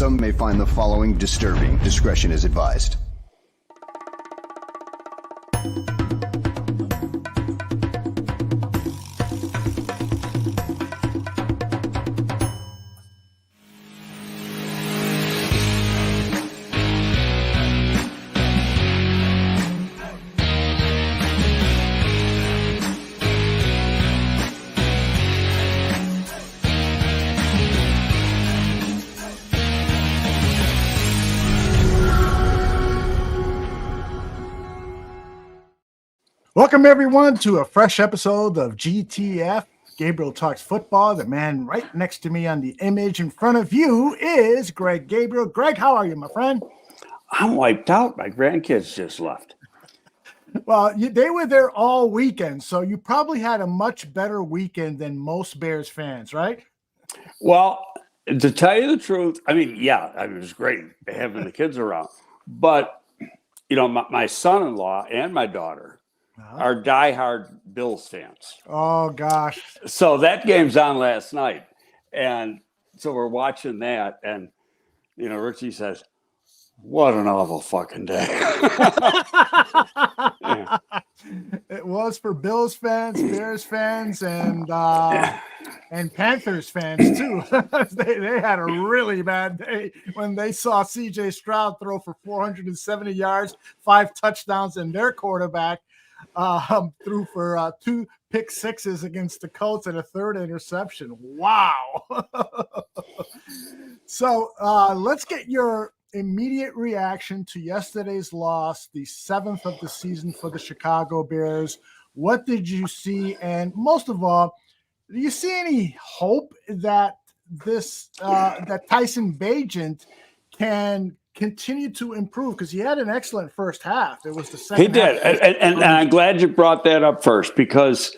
Some may find the following disturbing. Discretion is advised. Welcome, everyone, to a fresh episode of GTF. Gabriel Talks Football. The man right next to me on the image in front of you is Greg Gabriel. Greg, how are you, my friend? I'm wiped out. My grandkids just left. Well, they were there all weekend, so you probably had a much better weekend than most Bears fans, right? Well, to tell you the truth, it was great having the kids around. But, my son-in-law and my daughter are diehard Bills fans. Oh, gosh. So that game's on last night. And so we're watching that. And, Richie says, what an awful fucking day. Yeah. It was for Bills fans, Bears fans, and Panthers fans, too. They had a really bad day when they saw C.J. Stroud throw for 470 yards, 5 touchdowns, and their quarterback threw for 2 pick sixes against the Colts and a 3rd interception. Wow. So let's get your immediate reaction to yesterday's loss, the 7th of the season for the Chicago Bears. What did you see? And most of all, do you see any hope that that Tyson Bagent can continue to improve? Because he had an excellent first half. It was the second. He did, and I'm glad you brought that up first, because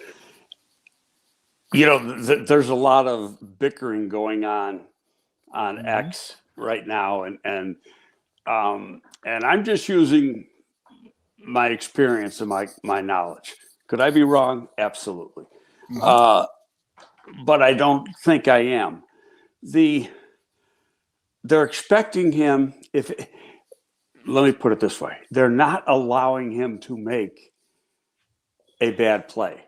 there's a lot of bickering going on X right now, and I'm just using my experience and my knowledge. Could I be wrong? Absolutely. But I don't think I am. They're expecting him, let me put it this way, they're not allowing him to make a bad play.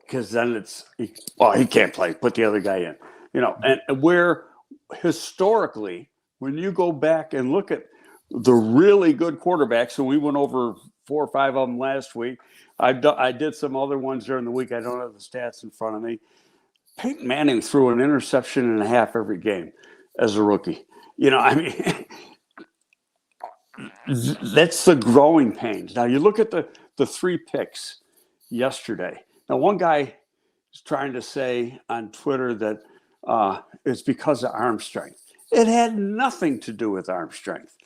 Because then he can't play, put the other guy in. And where historically, when you go back and look at the really good quarterbacks, and we went over 4 or 5 of them last week, I did some other ones during the week. I don't have the stats in front of me. Peyton Manning threw an interception and a half every game as a rookie. That's the growing pains. Now, you look at the 3 picks yesterday. Now, one guy is trying to say on Twitter that it's because of arm strength. It had nothing to do with arm strength.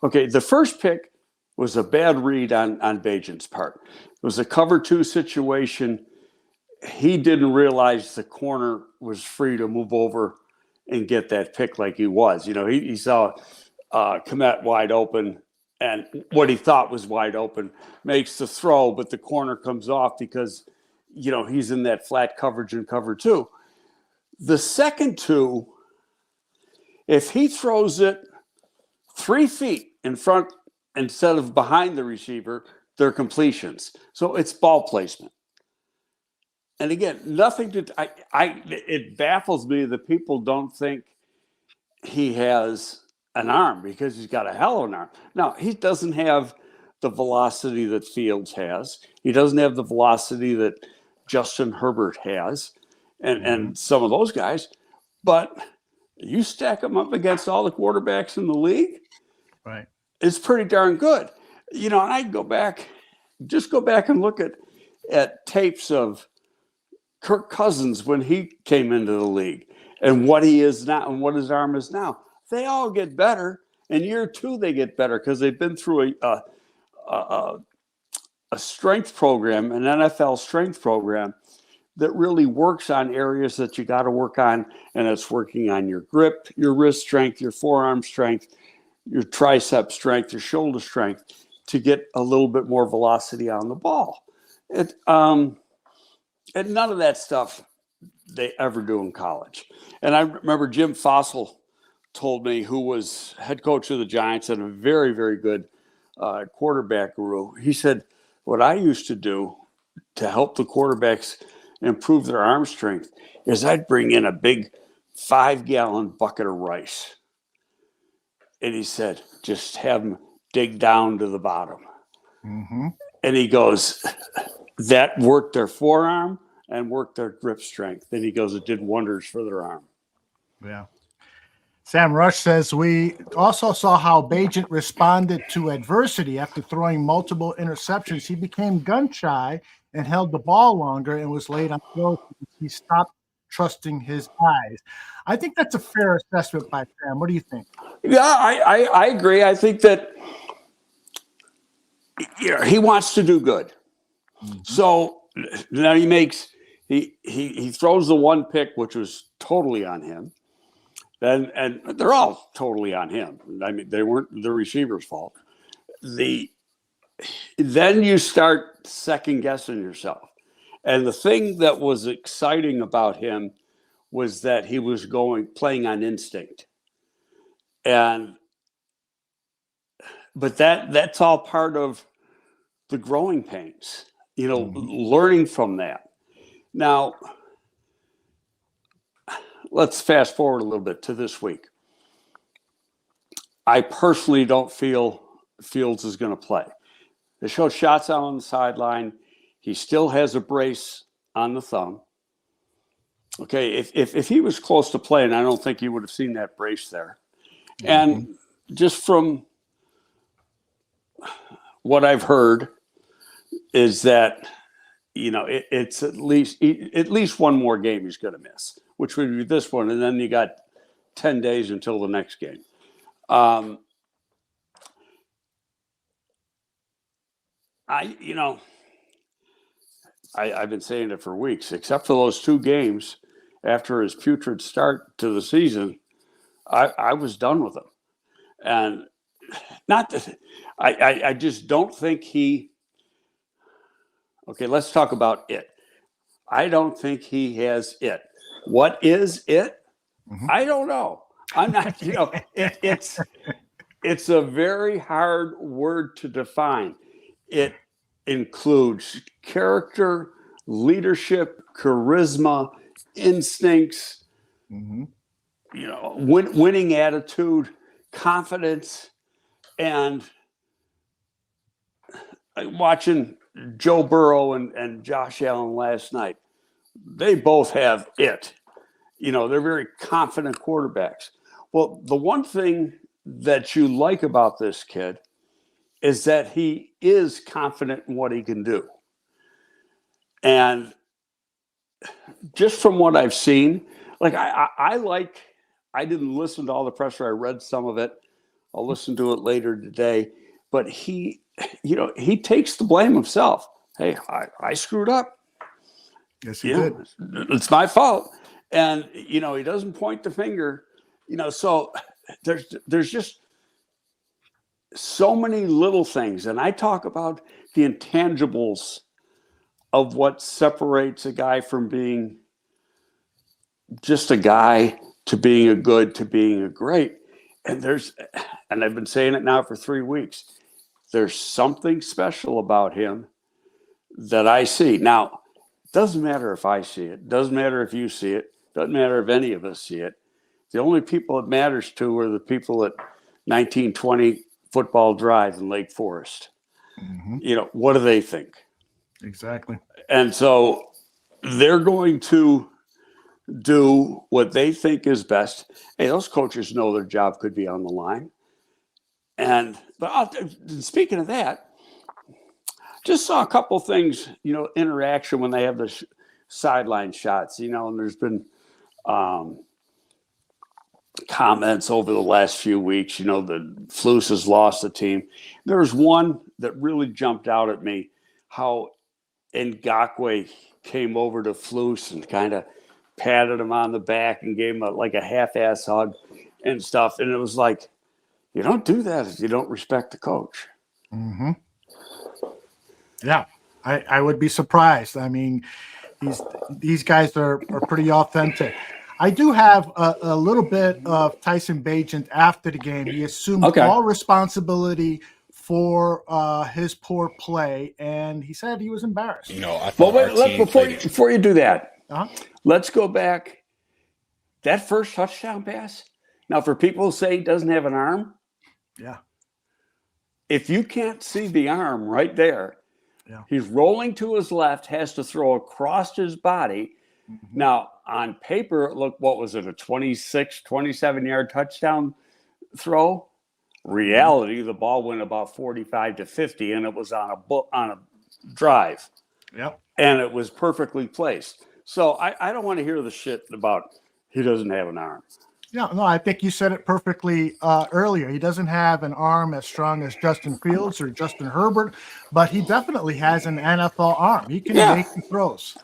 Okay, the first pick was a bad read on Bagent's part. It was a cover 2 situation. He didn't realize the corner was free to move over and get that pick like he was. He saw Kmet wide open, and what he thought was wide open, makes the throw, but the corner comes off because, he's in that flat coverage in cover 2. The second 2, if he throws it 3 feet in front instead of behind the receiver, they're completions. So it's ball placement. And again, nothing to it baffles me that people don't think he has an arm, because he's got a hell of an arm. Now, he doesn't have the velocity that Fields has. He doesn't have the velocity that Justin Herbert has and some of those guys. But you stack them up against all the quarterbacks in the league, right? It's pretty darn good. And I go back and look at tapes of Kirk Cousins when he came into the league and what he is now and what his arm is now. They all get better. In year 2, they get better because they've been through a strength program, an NFL strength program that really works on areas that you got to work on, and it's working on your grip, your wrist strength, your forearm strength, your tricep strength, your shoulder strength, to get a little bit more velocity on the ball. And none of that stuff they ever do in college. And I remember Jim Fossil told me, who was head coach of the Giants and a very, very good quarterback guru. He said, what I used to do to help the quarterbacks improve their arm strength is I'd bring in a big 5-gallon bucket of rice. And he said, just have them dig down to the bottom. Mm-hmm. And he goes, that worked their forearm and worked their grip strength. And he goes, it did wonders for their arm. Yeah. Sam Rush says, we also saw how Bagent responded to adversity after throwing multiple interceptions. He became gun shy and held the ball longer and was late on throws. He stopped trusting his eyes. I think that's a fair assessment by Sam. What do you think? Yeah, I agree. I think that he wants to do good. Mm-hmm. So now he throws the one pick, which was totally on him. And they're all totally on him. I mean, they weren't the receiver's fault. Then you start second guessing yourself. And the thing that was exciting about him was that he was playing on instinct. But that's all part of the growing pains, learning from that. Now, let's fast forward a little bit to this week. I personally don't feel Fields is going to play. They showed shots out on the sideline. He still has a brace on the thumb. Okay, if he was close to playing, I don't think you would have seen that brace there. Mm-hmm. And just from what I've heard is that, it's at least one more game he's going to miss, which would be this one. And then you got 10 days until the next game. I've been saying it for weeks, except for those 2 games after his putrid start to the season, I was done with him. And not that I just don't think okay, let's talk about it. I don't think he has it. What is it? Mm-hmm. I don't know. I'm not, it's a very hard word to define. It includes character, leadership, charisma, instincts, mm-hmm. Winning attitude, confidence, and watching Joe Burrow and Josh Allen last night. They both have it. They're very confident quarterbacks. Well, the one thing that you like about this kid is that he is confident in what he can do. And just from what I've seen, I didn't listen to all the presser. I read some of it. I'll listen to it later today. But he takes the blame himself. Hey, I screwed up. Yes, he did. It's my fault. And, he doesn't point the finger, so there's just so many little things. And I talk about the intangibles of what separates a guy from being just a guy to being a good, to being a great. And I've been saying it now for 3 weeks. There's something special about him that I see. Now, it doesn't matter if I see it. Doesn't matter if you see it. Doesn't matter if any of us see it. The only people it matters to are the people at 1920 Football Drive in Lake Forest. Mm-hmm. What do they think? Exactly. And so they're going to do what they think is best. Hey, those coaches know their job could be on the line. But speaking of that, just saw a couple things, interaction when they have the sideline shots, and there's been comments over the last few weeks, that Flus has lost the team. There was one that really jumped out at me, how Ngakoue came over to Flus and kind of patted him on the back and gave him a half-ass hug and stuff. And it was like, you don't do that if you don't respect the coach. Mm-hmm. Yeah, I would be surprised. I mean, these guys are pretty authentic. I do have a little bit of Tyson Bagent after the game. He assumed all responsibility for his poor play, and he said he was embarrassed. I thought before you do that, Uh-huh. let's go back. That first touchdown pass. Now, for people who say he doesn't have an arm, yeah, if you can't see the arm right there, he's rolling to his left, has to throw across his body. Mm-hmm. Now, on paper, look, what was it, a 26, 27-yard touchdown throw? Reality, the ball went about 45 to 50, and it was on a drive. Yep. And it was perfectly placed. So I don't want to hear the shit about he doesn't have an arm. No, I think you said it perfectly earlier. He doesn't have an arm as strong as Justin Fields or Justin Herbert, but he definitely has an NFL arm. He can make the throws.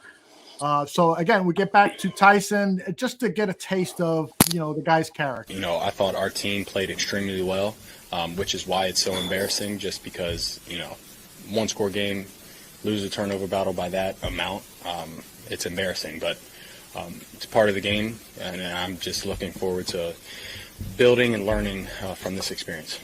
So again, we get back to Tyson just to get a taste of, the guy's character. I thought our team played extremely well, which is why it's so embarrassing, just because, one-score game, lose a turnover battle by that amount. It's embarrassing, but it's part of the game, and I'm just looking forward to building and learning from this experience.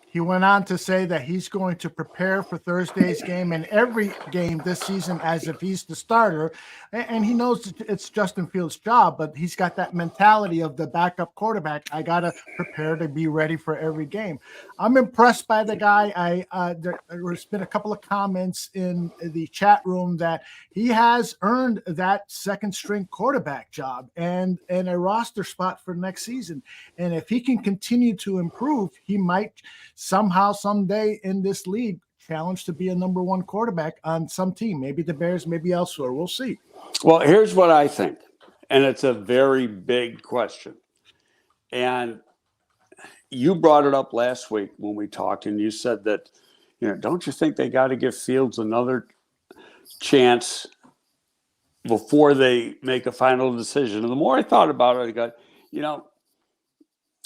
He went on to say that he's going to prepare for Thursday's game and every game this season as if he's the starter. And he knows it's Justin Fields' job, but he's got that mentality of the backup quarterback. I got to prepare to be ready for every game. I'm impressed by the guy. There's been a couple of comments in the chat room that he has earned that second-string quarterback job and a roster spot for next season. And if he can continue to improve, he might somehow, someday in this league, challenge to be a number one quarterback on some team, maybe the Bears, maybe elsewhere. We'll see. Well, here's what I think, and it's a very big question. And you brought it up last week when we talked, and you said that, don't you think they got to give Fields another chance before they make a final decision? And the more I thought about it, I got,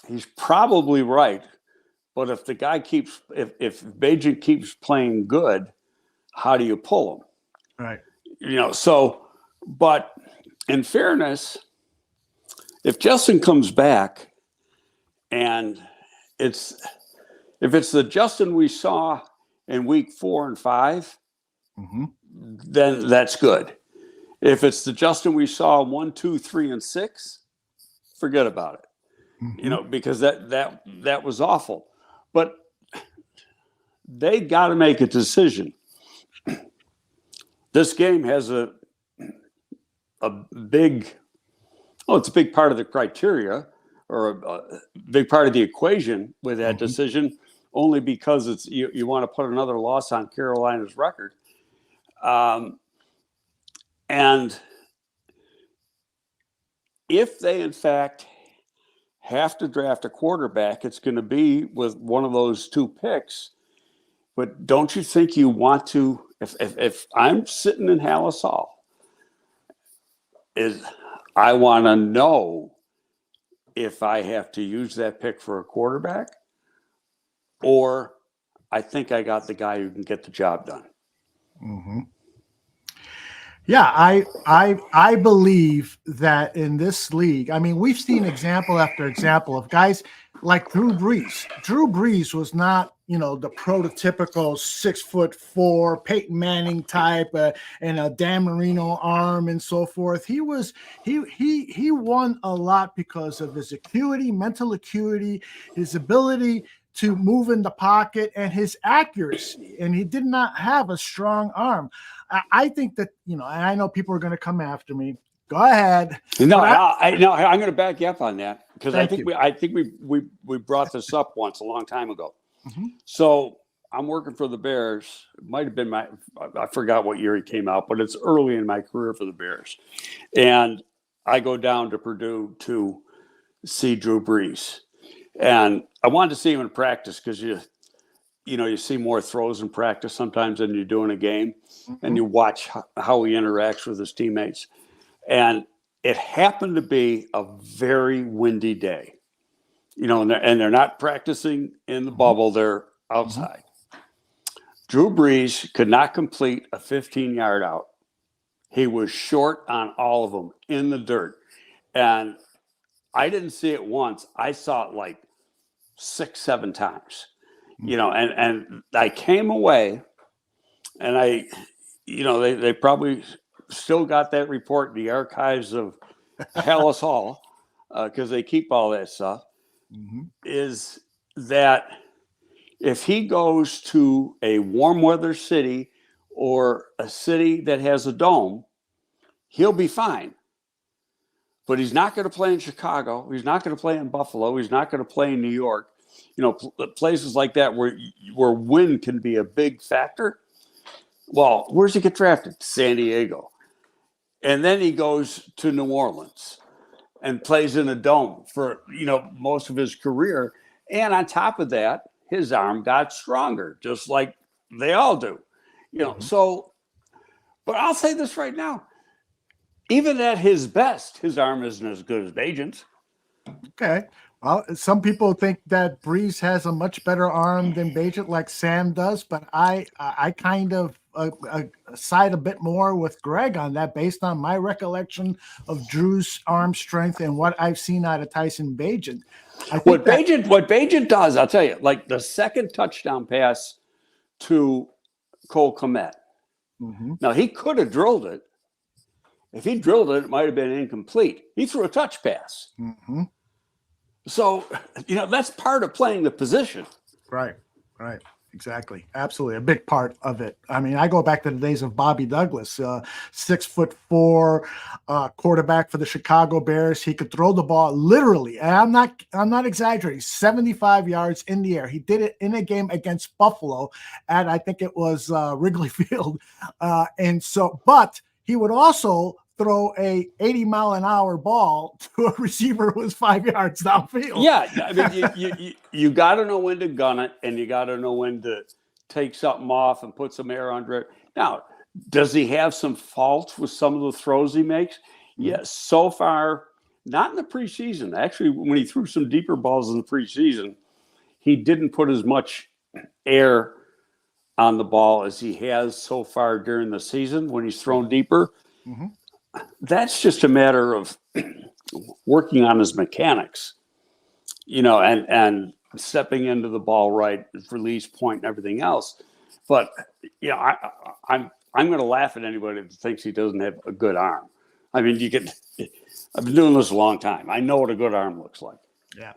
he's probably right. But if the guy if Bagent keeps playing good, how do you pull him? Right. But in fairness, if Justin comes back and if it's the Justin we saw in week 4 and 5, then that's good. If it's the Justin we saw 1, 2, 3, and 6, forget about it. Because that was awful. But they got to make a decision. This game has a big, it's a big part of the criteria or a big part of the equation with that decision, only because it's you want to put another loss on Carolina's record. And if they, in fact, have to draft a quarterback, it's going to be with one of those 2 picks. But don't you think you want to, if I'm sitting in Hallis Hall, I want to know if I have to use that pick for a quarterback, or I think I got the guy who can get the job done. Yeah, I believe that in this league, we've seen example after example of guys like Drew Brees. Drew Brees was not, the prototypical 6'4" Peyton Manning type and a Dan Marino arm and so forth. He won a lot because of his acuity, mental acuity, his ability to move in the pocket, and his accuracy. And he did not have a strong arm. I think that, and I know people are going to come after me. Go ahead. No, I'm going to back you up on that, because I think we brought this up once a long time ago. So I'm working for the Bears. It might have been I forgot what year he came out, but it's early in my career for the Bears. And I go down to Purdue to see Drew Brees. And I wanted to see him in practice because you see more throws in practice sometimes than you do in a game, and you watch how he interacts with his teammates. And it happened to be a very windy day, and they're not practicing in the bubble; they're outside. Drew Brees could not complete a 15-yard out. He was short on all of them in the dirt, And I didn't see it once. I saw it like 6, 7 times, and I came away and they probably still got that report in the archives of Hallis Hall because they keep all that stuff, is that if he goes to a warm weather city or a city that has a dome, he'll be fine. But he's not going to play in Chicago. He's not going to play in Buffalo. He's not going to play in New York. Places like that where wind can be a big factor. Well, where's he get drafted? San Diego. And then he goes to New Orleans and plays in a dome for, most of his career. And on top of that, his arm got stronger, just like they all do. So, but I'll say this right now. Even at his best, his arm isn't as good as Bagent's. Okay. Well, some people think that Brees has a much better arm than Bagent, like Sam does, but I kind of side a bit more with Greg on that based on my recollection of Drew's arm strength and what I've seen out of Tyson Bagent. What Bagent does, I'll tell you, like the second touchdown pass to Cole Kmet. Now, he could have drilled it. If he drilled it, it might have been incomplete. He threw a touch pass. So, that's part of playing the position. Right. Exactly. Absolutely. A big part of it. I mean, I go back to the days of Bobby Douglas, 6'4" quarterback for the Chicago Bears. He could throw the ball literally. And I'm not exaggerating. 75 yards in the air. He did it in a game against Buffalo at, I think it was Wrigley Field. But he would also throw a 80-mile-an-hour ball to a receiver who was 5 yards downfield. Yeah, I mean, you got to know when to gun it, and you got to know when to take something off and put some air under it. Now, does he have some faults with some of the throws he makes? Yes, so far, not in the preseason. Actually, when he threw some deeper balls in the preseason, he didn't put as much air on the ball as he has so far during the season when he's thrown deeper. That's just a matter of working on his mechanics, and stepping into the ball right, release point, and everything else. But I'm going to laugh at anybody that thinks he doesn't have a good arm. I mean, I've been doing this a long time. I know what a good arm looks like. Yeah.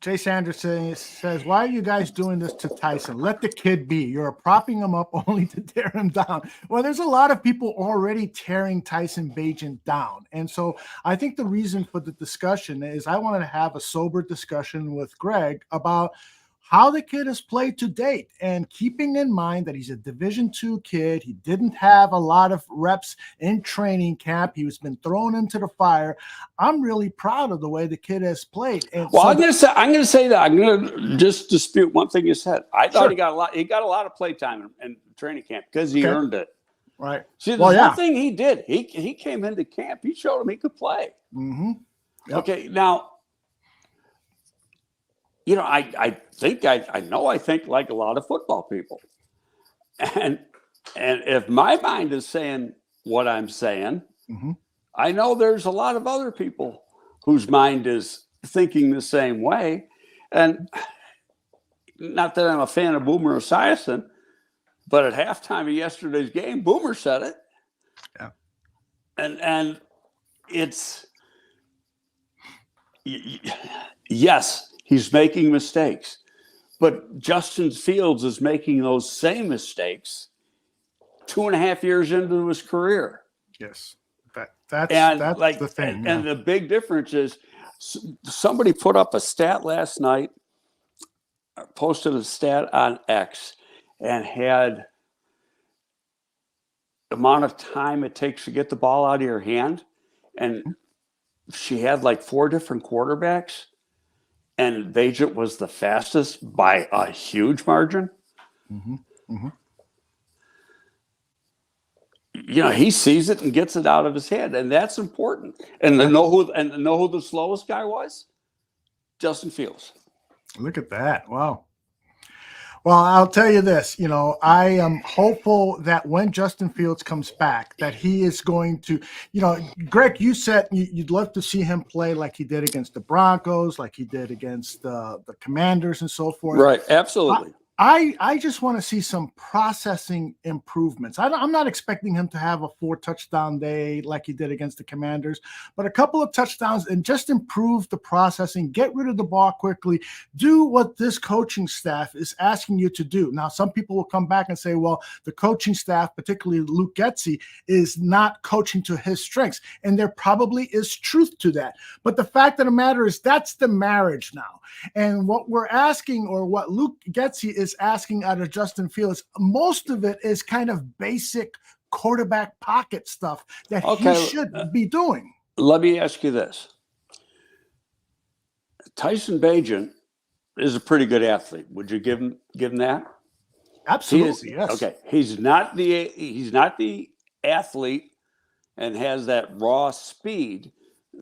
Jay Sanderson says, why are you guys doing this to Tyson? Let the kid be. You're propping him up only to tear him down. Well, there's a lot of people already tearing Tyson Bagent down. And so I think the reason for the discussion is I wanted to have a sober discussion with Greg about how the kid has played to date, and keeping in mind that he's a Division II kid. He didn't have a lot of reps in training camp. He was been thrown into the fire. I'm really proud of the way the kid has played. And well, I'm going to say that I'm going to just dispute one thing you said. I thought he got a lot of play time in training camp because he earned it. Right. See, the one thing he did, he came into camp. He showed him he could play. Yep. Okay, now, I think like a lot of football people. And if my mind is saying what I'm saying, I know there's a lot of other people whose mind is thinking the same way. And not that I'm a fan of Boomer Esiason, but at halftime of yesterday's game, Boomer said it. Yeah. And it's, yes, he's making mistakes, but Justin Fields is making those same mistakes 2.5 years into his career. Yes, that's the thing. And the big difference is somebody put up a stat last night, posted a stat on X, and had the amount of time it takes to get the ball out of your hand. And she had like 4 different quarterbacks. And Bagent was the fastest by a huge margin. He sees it and gets it out of his head, and that's important. And know who the slowest guy was? Justin Fields. Look at that! Wow. Well, I'll tell you this, I am hopeful that when Justin Fields comes back, that he is going to, Greg, you said you'd love to see him play like he did against the Broncos, like he did against the Commanders and so forth. Right. Absolutely. I just want to see some processing improvements. I'm not expecting him to have a 4-touchdown day like he did against the Commanders, but a couple of touchdowns and just improve the processing, get rid of the ball quickly, do what this coaching staff is asking you to do. Now, some people will come back and say, well, the coaching staff, particularly Luke Getsy, is not coaching to his strengths. And there probably is truth to that. But the fact of the matter is that's the marriage now. And what we're asking, or what Luke Getsy is asking out of Justin Fields, most of it is kind of basic quarterback pocket stuff that he should be doing. Let me ask you this. Tyson Bagent is a pretty good athlete. Would you give him that? Absolutely, yes. Okay. He's not the athlete and has that raw speed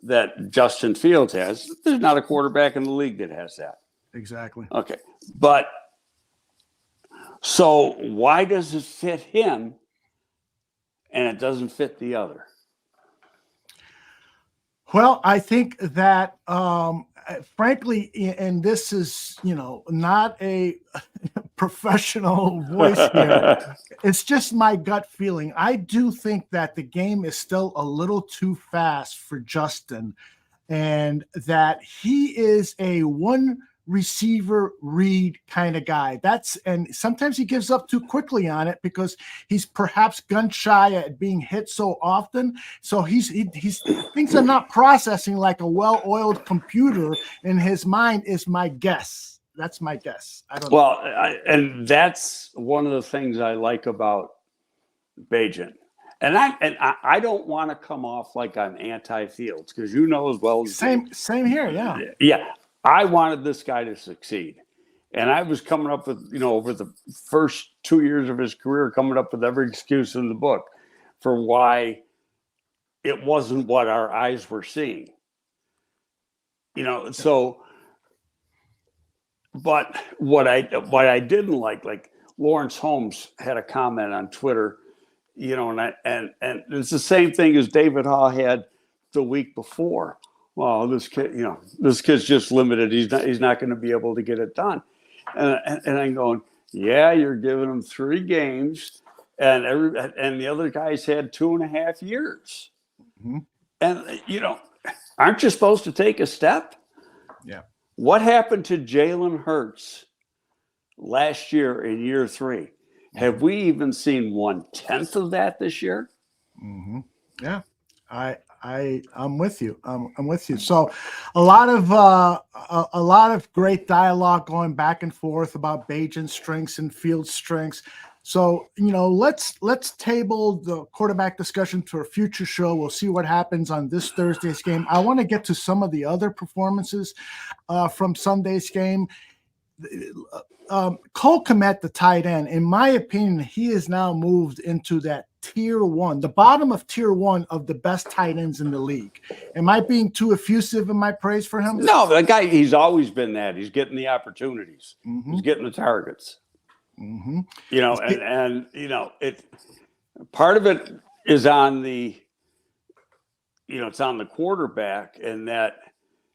that Justin Fields has. There's not a quarterback in the league that has that. Exactly. Okay. But so why does it fit him and it doesn't fit the other? Well, I think that, frankly, and this is, not a professional voice here. It's just my gut feeling. I do think that the game is still a little too fast for Justin, and that he is a one receiver read kind of guy. And sometimes he gives up too quickly on it because he's perhaps gun shy at being hit so often. So he's things are not processing like a well-oiled computer in his mind, is my guess. That's my guess. I don't know. Well, and that's one of the things I like about Bagent. And I don't want to come off like I'm anti-Fields, because as well as same here, yeah. Yeah. I wanted this guy to succeed. And I was coming up with, over the first 2 years of his career, coming up with every excuse in the book for why it wasn't what our eyes were seeing. So, but what I didn't like Lawrence Holmes had a comment on Twitter, and it's the same thing as David Haw had the week before. Well, this kid's just limited. He's not going to be able to get it done. And I'm going, yeah, you're giving him 3 games, and the other guys had 2.5 years. Mm-hmm. And aren't you supposed to take a step? Yeah. What happened to Jalen Hurts last year in year 3? Have we even seen 1/10 of that this year? Mm-hmm. Yeah, I'm with you. I'm with you. So, a lot of great dialogue going back and forth about Bagent's strengths and Fields' strengths. So, let's table the quarterback discussion to a future show. We'll see what happens on this Thursday's game. I want to get to some of the other performances from Sunday's game. Cole Kmet, the tight end, in my opinion, he is now moved into that tier 1, the bottom of tier 1 of the best tight ends in the league. Am I being too effusive in my praise for him? No, the guy, he's always been that. He's getting the opportunities. Mm-hmm. He's getting the targets. Mm-hmm. It part of it is on the, it's on the quarterback, and that,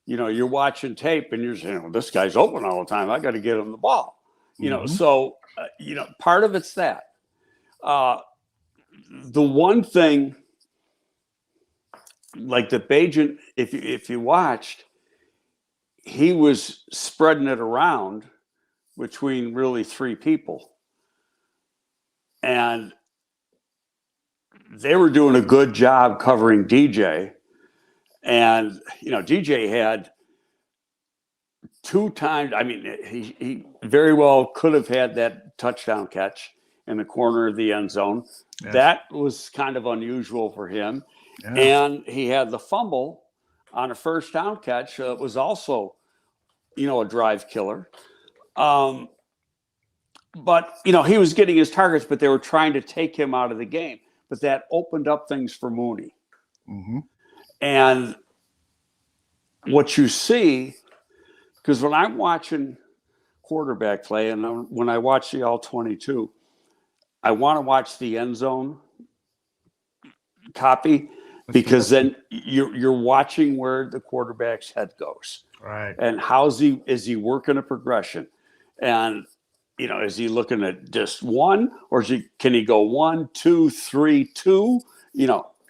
you're watching tape and you're saying, this guy's open all the time. I got to get him the ball. So, part of it's that. The one thing, like the Bagent, if you watched, he was spreading it around between really 3 people. And they were doing a good job covering DJ. And, DJ had 2 times. I mean, he very well could have had that touchdown catch in the corner of the end zone. Yes. That was kind of unusual for him. Yeah. And he had the fumble on a first down catch. Was also, a drive killer. But, he was getting his targets, but they were trying to take him out of the game. But that opened up things for Mooney. Mm-hmm. And what you see, because when I'm watching quarterback play, and when I watch the All-22, I want to watch the end zone copy because then you're watching where the quarterback's head goes. Right. And is he working a progression? And, is he looking at just one, or can he go 1, 2, 3, 2,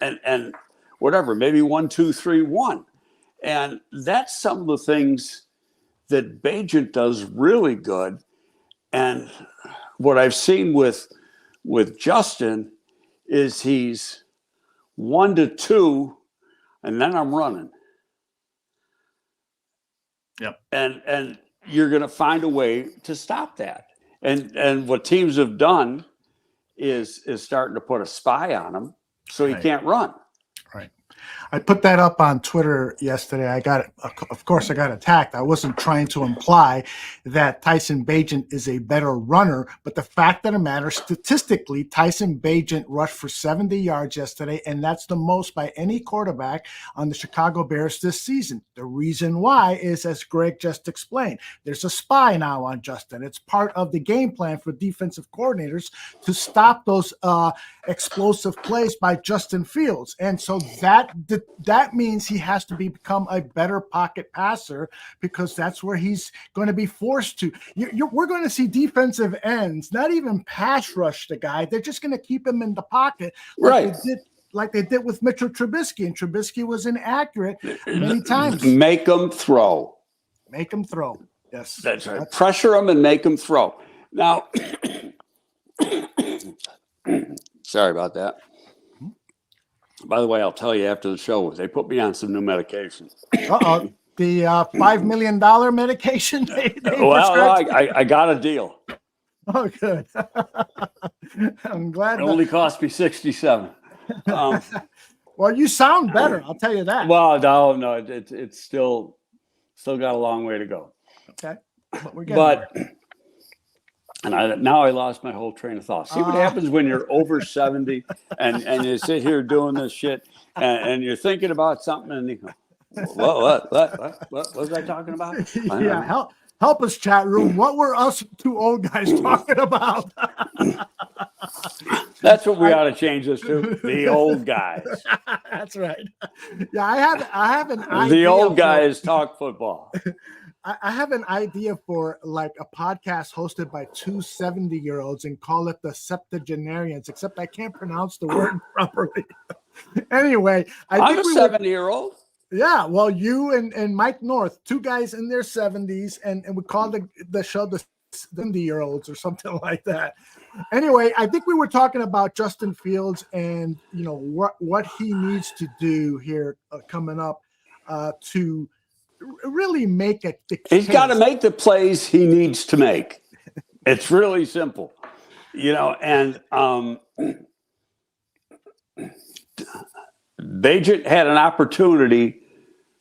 and whatever, maybe 1, 2, 3, 1. And that's some of the things that Bagent does really good. And what I've seen with Justin is he's 1 to 2, and then I'm running. Yep. And you're going to find a way to stop that. And what teams have done is starting to put a spy on him so he can't run. Right. I put that up on Twitter yesterday. Of course, I got attacked. I wasn't trying to imply that Tyson Bagent is a better runner, but the fact of the matter, statistically, Tyson Bagent rushed for 70 yards yesterday, and that's the most by any quarterback on the Chicago Bears this season. The reason why is, as Greg just explained, there's a spy now on Justin. It's part of the game plan for defensive coordinators to stop those explosive plays by Justin Fields. And so that means he has to become a better pocket passer, because that's where he's going to be forced to. We're going to see defensive ends not even pass rush the guy. They're just going to keep him in the pocket like they did with Mitchell Trubisky, and Trubisky was inaccurate many times. Make him throw. Make him throw. Yes. That's right. Pressure him and make him throw. Now, sorry about that. By the way, I'll tell you after the show, they put me on some new medication. Uh-oh. The $5 million medication? I got a deal. Oh, good. I'm glad. It only cost me $67. Well, you sound better. I'll tell you that. Well, no, it's still got a long way to go. Okay, but we're getting there. And now I lost my whole train of thought. See what happens when you're over 70 and you sit here doing this shit and you're thinking about something and you go, what was I talking about? Yeah, help us, chat room. What were us two old guys talking about? That's what we ought to change this to. The old guys. That's right. Yeah, I have an idea. The old guys talk football. I have an idea for like a podcast hosted by two 70-year-olds and call it the septuagenarians, except I can't pronounce the word properly. Anyway, I'm a 70-year-old. Yeah, well, you and Mike North, two guys in their 70s, and we call the show the 70-year-olds or something like that. Anyway, I think we were talking about Justin Fields and what he needs to do here coming up to really make it. He's got to make the plays he needs to make. It's really simple, and Bagent had an opportunity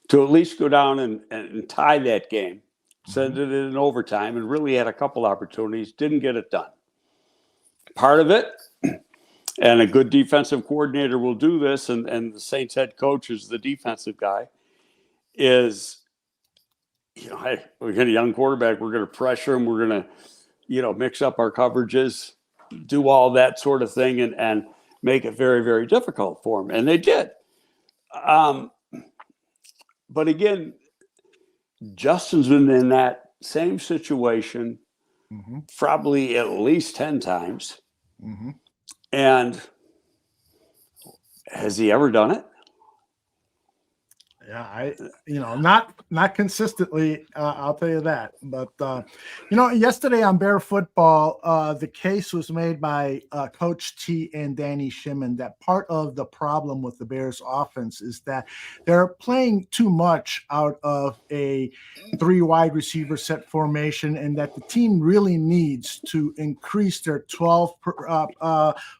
to at least go down and tie that game, send it in overtime, and really had a couple opportunities, didn't get it done. Part of it, and a good defensive coordinator will do this, and the Saints head coach is the defensive guy, is, hey, we get a young quarterback, we're going to pressure him, we're going to, mix up our coverages, do all that sort of thing, and make it very, very difficult for him. And they did. But again, Justin's been in that same situation probably at least 10 times. And has he ever done it? Yeah, not consistently. I'll tell you that. But yesterday on Bear Football, the case was made by Coach T and Danny Shimon that part of the problem with the Bears offense is that they're playing too much out of a 3 wide receiver set formation, and that the team really needs to increase their 12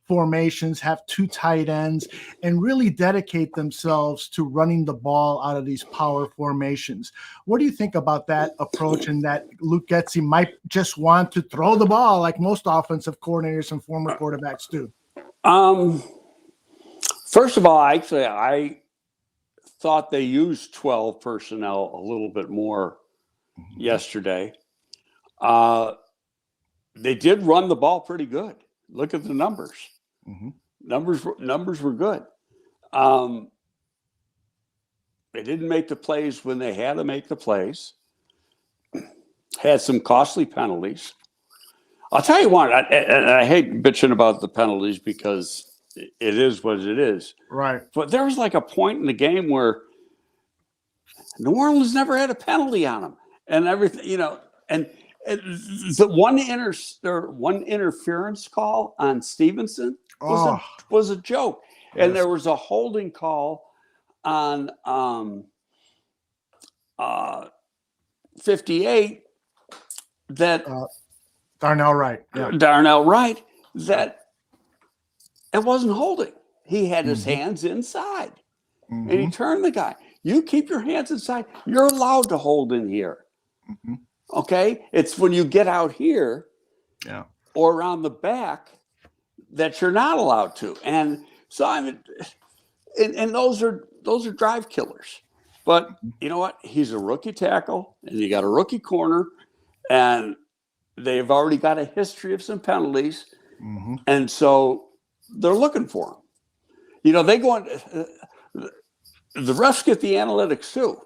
formations, have 2 tight ends, and really dedicate themselves to running the ball out of these power formations. What do you think about that approach, and that Luke Getsy might just want to throw the ball like most offensive coordinators and former quarterbacks do? First of all, actually, I thought they used 12 personnel a little bit more yesterday. They did run the ball pretty good. Look at the numbers. Mm-hmm. Numbers were good. They didn't make the plays when they had to make the plays. Had some costly penalties. I'll tell you what, I hate bitching about the penalties because it is what it is. Right. But there was like a point in the game where New Orleans never had a penalty on them, and everything, and the one interference call on Stevenson was a joke, and there was a holding call on 58 that Darnell Wright. Yeah. Darnell Wright, that it wasn't holding. He had his hands inside, and he turned the guy. You keep your hands inside. You're allowed to hold in here. Mm-hmm. Okay? It's when you get out here or around the back that you're not allowed to. And so and those are drive killers. But you know what? He's a rookie tackle, and you got a rookie corner, and they've already got a history of some penalties. Mm-hmm. And so they're looking for him. They go on. The refs get the analytics too.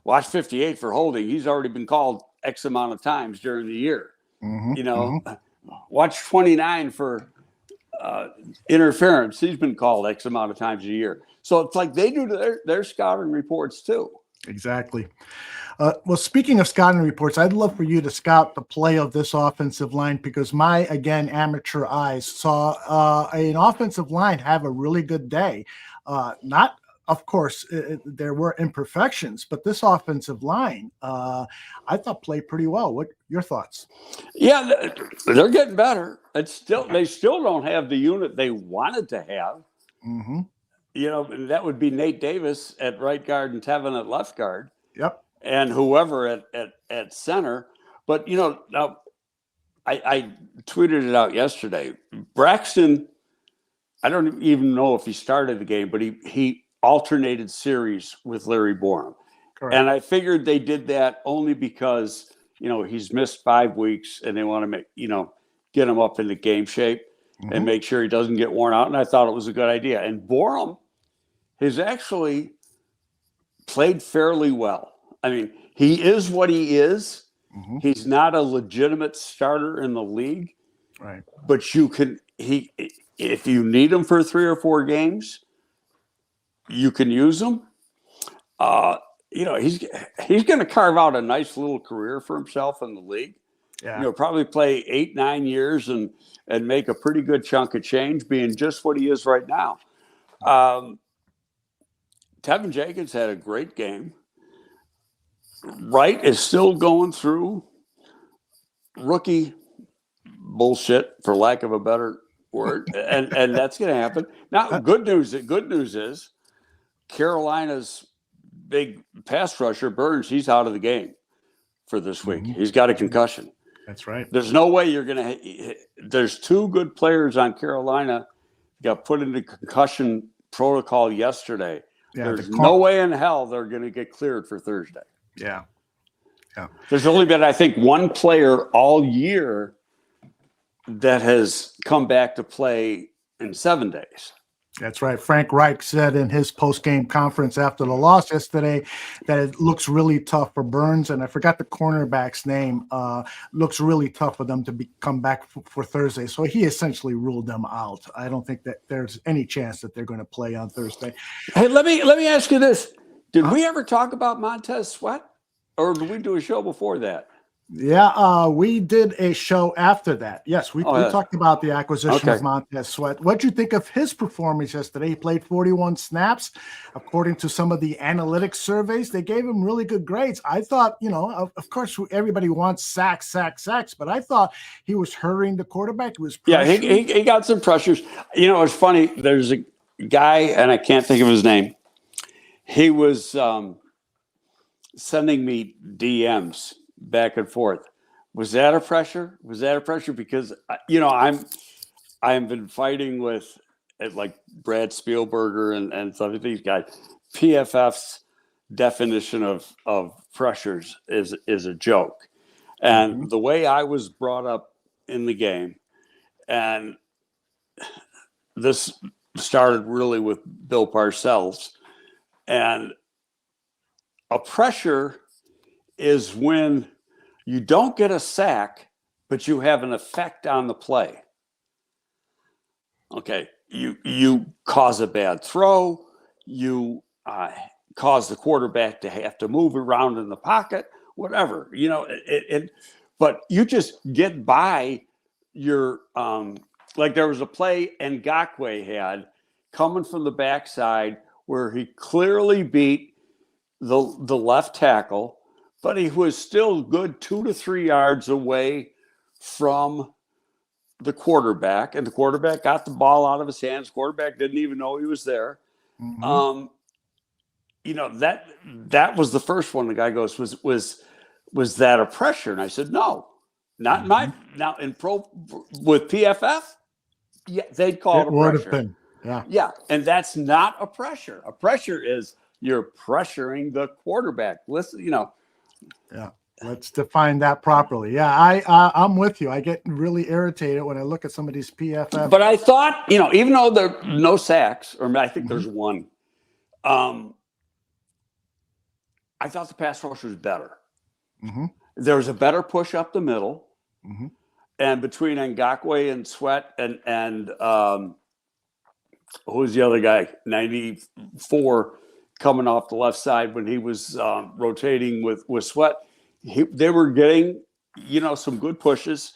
Watch 58 for holding. He's already been called X amount of times during the year. Mm-hmm. Watch 29 for interference. He's been called X amount of times a year. So it's like they do their scouting reports too. Exactly. Well, speaking of scouting reports, I'd love for you to scout the play of this offensive line because my, again, amateur eyes saw an offensive line have a really good day. Of course, there were imperfections, but this offensive line, I thought played pretty well. What your thoughts? Yeah, they're getting better. They still don't have the unit they wanted to have. Mm-hmm. And that would be Nate Davis at right guard and Tevin at left guard. Yep. And whoever at center. But, now I tweeted it out yesterday. Braxton, I don't even know if he started the game, but he alternated series with Larry Borum. Correct. And I figured they did that only because, he's missed 5 weeks and they want to get him up into game shape and make sure he doesn't get worn out. And I thought it was a good idea. And Borum has actually played fairly well. I mean, he is what he is. Mm-hmm. He's not a legitimate starter in the league. Right. But if you need him for 3 or 4 games, you can use him. He's going to carve out a nice little career for himself in the league. Yeah. Probably play 8-9 years and make a pretty good chunk of change, being just what he is right now. Tevin Jenkins had a great game. Wright is still going through rookie bullshit, for lack of a better word, and that's going to happen. Now, good news is Carolina's big pass rusher, Burns, he's out of the game for this week. Mm-hmm. He's got a concussion. That's right. There's no way you're going to – there's 2 good players on Carolina got put into concussion protocol yesterday. Yeah, there's no way in hell they're going to get cleared for Thursday. Yeah. There's only been, I think, 1 player all year that has come back to play in 7 days. That's right. Frank Reich said in his post-game conference after the loss yesterday that it looks really tough for Burns, and I forgot the cornerback's name. Looks really tough for them to come back for Thursday. So he essentially ruled them out. I don't think that there's any chance that they're going to play on Thursday. Hey, let me ask you this: did we ever talk about Montez Sweat, or did we do a show before that? Yeah, we did a show after that. Yes, we talked about the acquisition of Montez Sweat. What did you think of his performance yesterday? He played 41 snaps. According to some of the analytics surveys, they gave him really good grades. I thought, of course, everybody wants sacks, but I thought he was hurrying the quarterback. He was pressuring. Yeah, he got some pressures. It's funny. There's a guy, and I can't think of his name. He was sending me DMs back and forth. Was that a pressure? Because I've been fighting with like Brad Spielberger and some of these guys. PFF's definition of pressures is a joke. And the way I was brought up in the game, and this started really with Bill Parcells, and a pressure is when you don't get a sack, but you have an effect on the play. Okay, you cause a bad throw, you cause the quarterback to have to move around in the pocket, whatever, but you just get by your like there was a play Ngakoue had coming from the backside where he clearly beat the left tackle, but he was still good 2 to 3 yards away from the quarterback, and the quarterback got the ball out of his hands. The quarterback didn't even know he was there. That was the first one. The guy goes, was that a pressure? And I said, no, not mine. Now in with PFF, yeah, they'd call it a would pressure. Have been. Yeah, and that's not a pressure. A pressure is you're pressuring the quarterback. Listen, Yeah. Let's define that properly. Yeah, I'm with you. I get really irritated when I look at some of these PFF. But I thought, even though there are no sacks, or I think there's one, I thought the pass rush was better. There was a better push up the middle, and between Ngakoue and Sweat and who's the other guy? 94 coming off the left side when he was rotating with Sweat. They were getting, some good pushes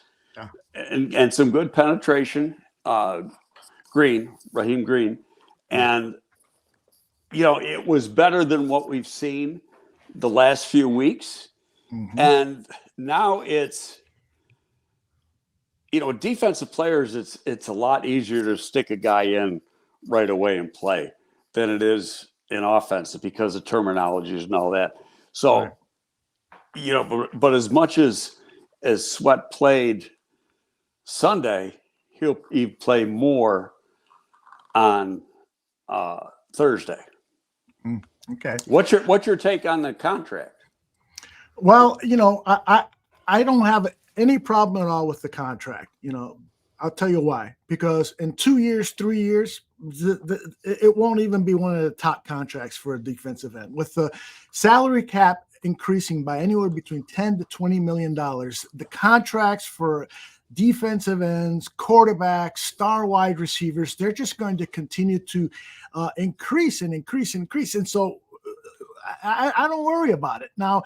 and some good penetration. Raheem Green. And, it was better than what we've seen the last few weeks. And now it's, defensive players, it's a lot easier to stick a guy in right away and play than it is in offense because of terminologies and all that. So, but as much as Sweat played Sunday, he'll play more on Thursday. Okay. What's your take on the contract? Well, I don't have any problem at all with the contract. I'll tell you why. Because in 2 years, 3 years, it won't even be one of the top contracts for a defensive end. With the salary cap increasing by anywhere between $10 to $20 million, the contracts for defensive ends, quarterbacks, star wide receivers, they're just going to continue to increase and increase and increase. And so I don't worry about it. Now,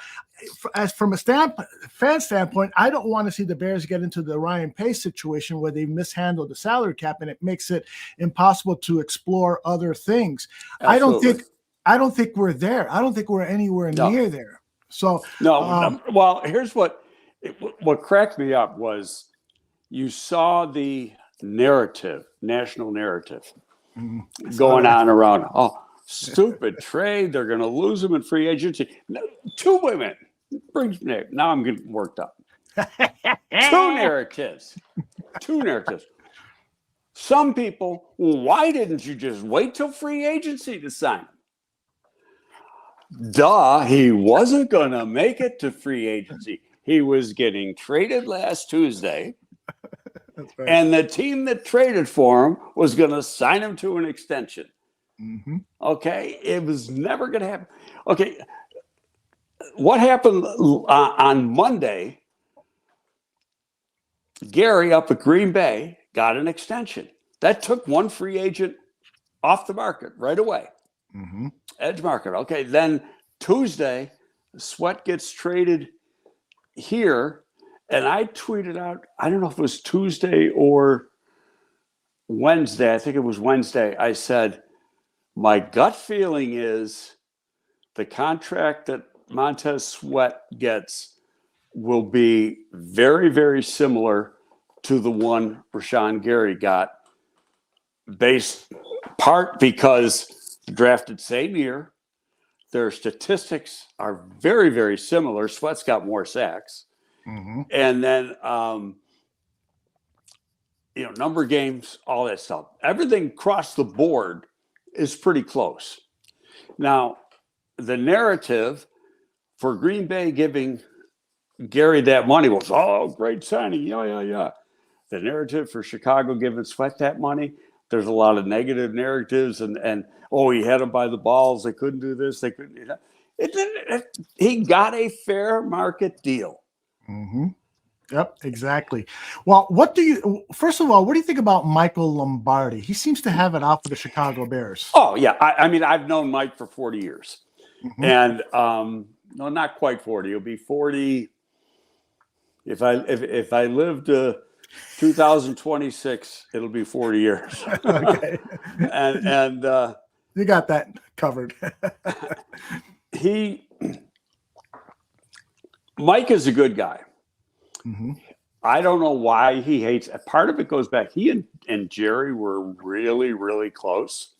as from a fan standpoint, I don't want to see the Bears get into the Ryan Pace situation where they mishandle the salary cap and it makes it impossible to explore other things. Absolutely. I don't think we're there. I don't think we're anywhere near there. So well, here's what cracked me up was you saw the national narrative going on around. Oh, stupid trade. They're going to lose him in free agency. No, 2 women. Now I'm getting worked up. 2 narratives. Some people, why didn't you just wait till free agency to sign him? Duh, he wasn't going to make it to free agency. He was getting traded last Tuesday. That's right. And the team that traded for him was going to sign him to an extension. Okay, it was never going to happen. Okay, what happened on Monday? Gary up at Green Bay got an extension. That took one free agent off the market right away. Edge market. Okay, then Tuesday, Sweat gets traded here, and I tweeted out, I don't know if it was Tuesday or Wednesday. I think it was Wednesday. I said, my gut feeling is the contract that Montez Sweat gets will be very, very similar to the one Rashawn Gary got, based part because drafted same year. Their statistics are very, very similar. Sweat's got more sacks. And then, number of games, all that stuff. Everything across the board is pretty close. Now, the narrative for Green Bay giving Gary that money was, oh, great signing. Yeah. The narrative for Chicago giving Sweat that money, there's a lot of negative narratives and he had them by the balls. They couldn't do this. They couldn't. He got a fair market deal. Mm-hmm. Yep, exactly. Well, first of all, what do you think about Michael Lombardi? He seems to have it out for the Chicago Bears. Oh, yeah. I mean, I've known Mike for 40 years. Mm-hmm. And no, not quite 40. It'll be 40. If I live to 2026, it'll be 40 years. Okay. and you got that covered. Mike is a good guy. Mm-hmm. I don't know why he hates. Part of it goes back. He and Jerry were really, really close,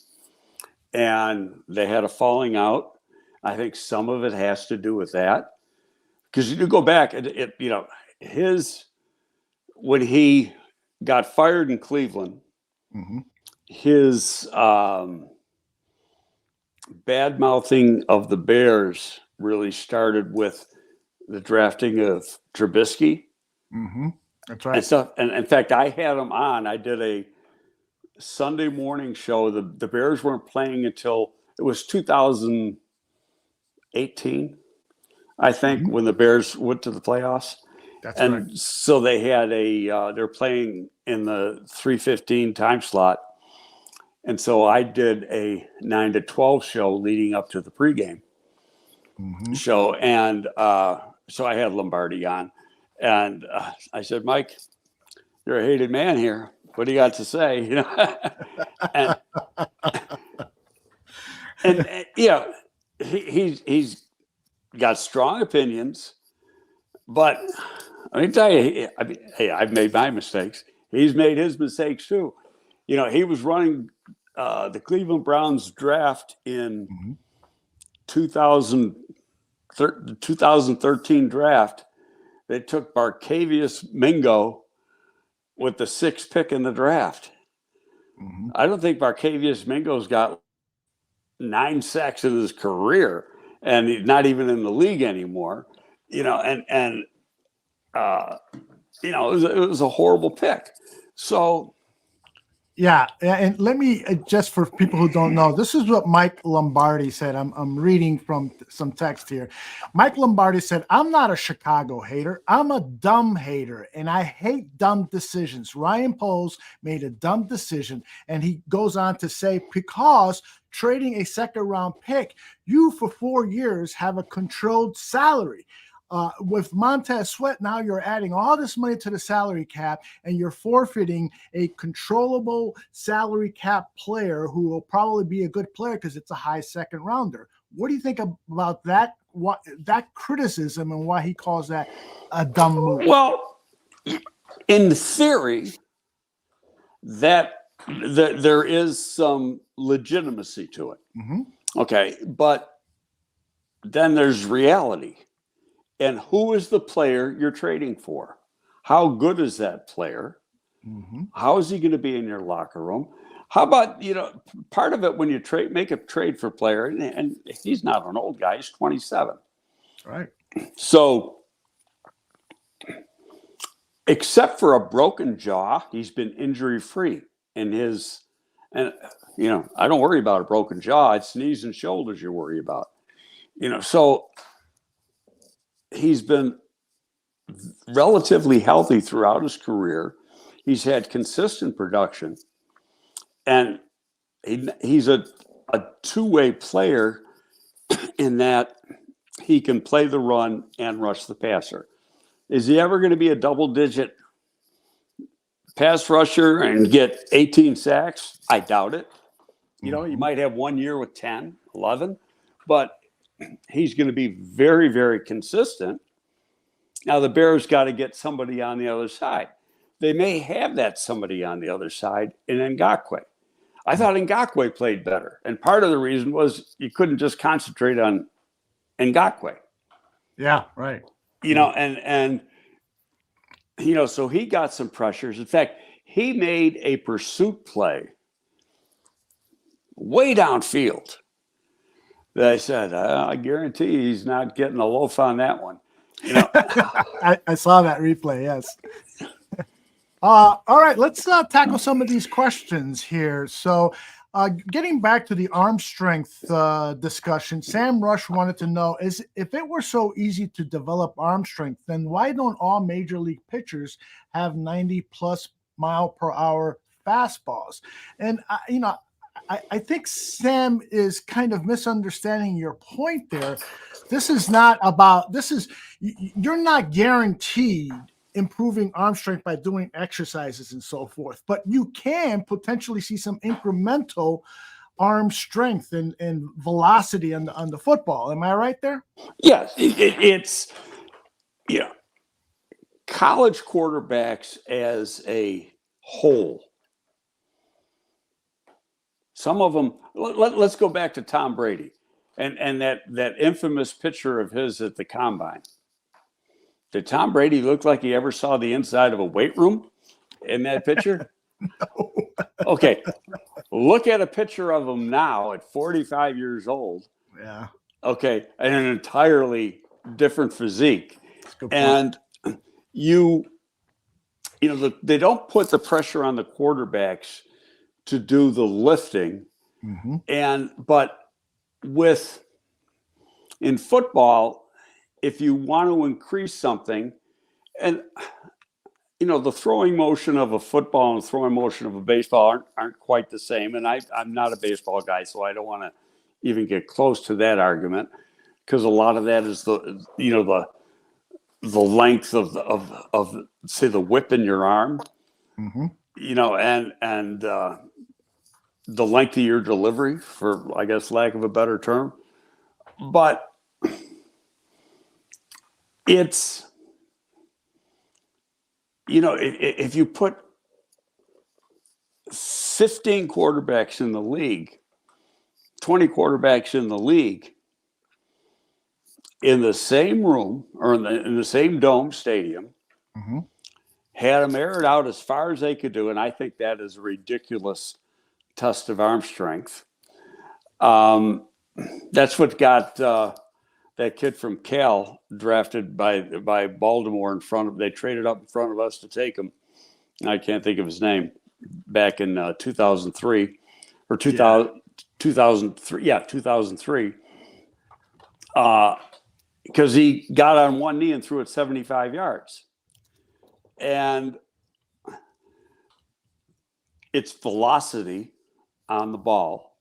and they had a falling out. I think some of it has to do with that, because you go back, when he got fired in Cleveland, mm-hmm. his bad mouthing of the Bears really started with the drafting of Trubisky. Mm-hmm. That's right. And stuff. And in fact, I had him on. I did a Sunday morning show. The Bears weren't playing until it was 2018, I think, mm-hmm. when the Bears went to the playoffs. That's and right. So they had they're playing in the 3:15 time slot. And so I did a 9 to 12 show leading up to the pregame mm-hmm. show. And so I had Lombardi on. And I said, Mike, you're a hated man here. What do you got to say? and he's got strong opinions. But let me tell you, I've made my mistakes. He's made his mistakes too. He was running the Cleveland Browns draft in mm-hmm. 2013 draft. They took Barkevius Mingo with the 6th pick in the draft. Mm-hmm. I don't think Barkevius Mingo's got 9 sacks in his career, and he's not even in the league anymore. It was a horrible pick. So. Yeah, and let me just for people who don't know, this is what Mike Lombardi said. I'm reading from some text here. Mike Lombardi said, "I'm not a Chicago hater. I'm a dumb hater, and I hate dumb decisions. Ryan Poles made a dumb decision," and he goes on to say, "Because trading a 2nd-round pick, you for 4 years have a controlled salary. With Montez Sweat, now you're adding all this money to the salary cap, and you're forfeiting a controllable salary cap player who will probably be a good player because it's a high 2nd rounder." What do you think about that? That criticism and why he calls that a dumb move? Well, in theory, that there is some legitimacy to it. Mm-hmm. Okay, but then there's reality. And who is the player you're trading for? How good is that player? Mm-hmm. How is he going to be in your locker room? How about, part of it when you make a trade for a player, and he's not an old guy, he's 27. Right. So, except for a broken jaw, he's been injury-free in his, and, I don't worry about a broken jaw. It's knees and shoulders you worry about. So he's been relatively healthy throughout his career. He's had consistent production, and he's a two-way player in that he can play the run and rush the passer. Is he ever going to be a double-digit pass rusher and get 18 sacks? I doubt it. He might have 1 year with 10, 11, but he's going to be very, very consistent. Now, the Bears got to get somebody on the other side. They may have that somebody on the other side in Ngakoue. I thought Ngakoue played better. And part of the reason was you couldn't just concentrate on Ngakoue. Yeah, right. So he got some pressures. In fact, he made a pursuit play way downfield. I said, I guarantee he's not getting a loaf on that one. You know, I saw that replay. Yes. All right, let's tackle some of these questions here. So, getting back to the arm strength discussion, Sam Rush wanted to know is if it were so easy to develop arm strength, then why don't all major league pitchers have 90+ mile per hour fastballs? And I think Sam is kind of misunderstanding your point there. This is not about you're not guaranteed improving arm strength by doing exercises and so forth, but you can potentially see some incremental arm strength and velocity on the football. Am I right there? yes, it's college quarterbacks as a whole. Some of them. Let's go back to Tom Brady and that infamous picture of his at the combine. Did Tom Brady look like he ever saw the inside of a weight room in that picture? No. Okay. Look at a picture of him now at 45 years old. Yeah. Okay. And an entirely different physique. And they don't put the pressure on the quarterbacks to do the lifting. Mm-hmm. But in football, if you want to increase something, and the throwing motion of a football and the throwing motion of a baseball aren't quite the same. And I'm not a baseball guy, so I don't want to even get close to that argument, because a lot of that is the length of say the whip in your arm, Mm-hmm. and the length of your delivery, for I guess lack of a better term, but it's, if you put 15 quarterbacks in the league, 20 quarterbacks in the league, in the same room or in the same dome stadium, Mm-hmm. had them air it out as far as they could do, and I think that is a ridiculous test of arm strength. That's what got that kid from Cal drafted by Baltimore they traded up in front of us to take him. I can't think of his name. Back in 2003 or 2003. Yeah, 2003. Because he got on one knee and threw it 75 yards. And it's velocity on the ball.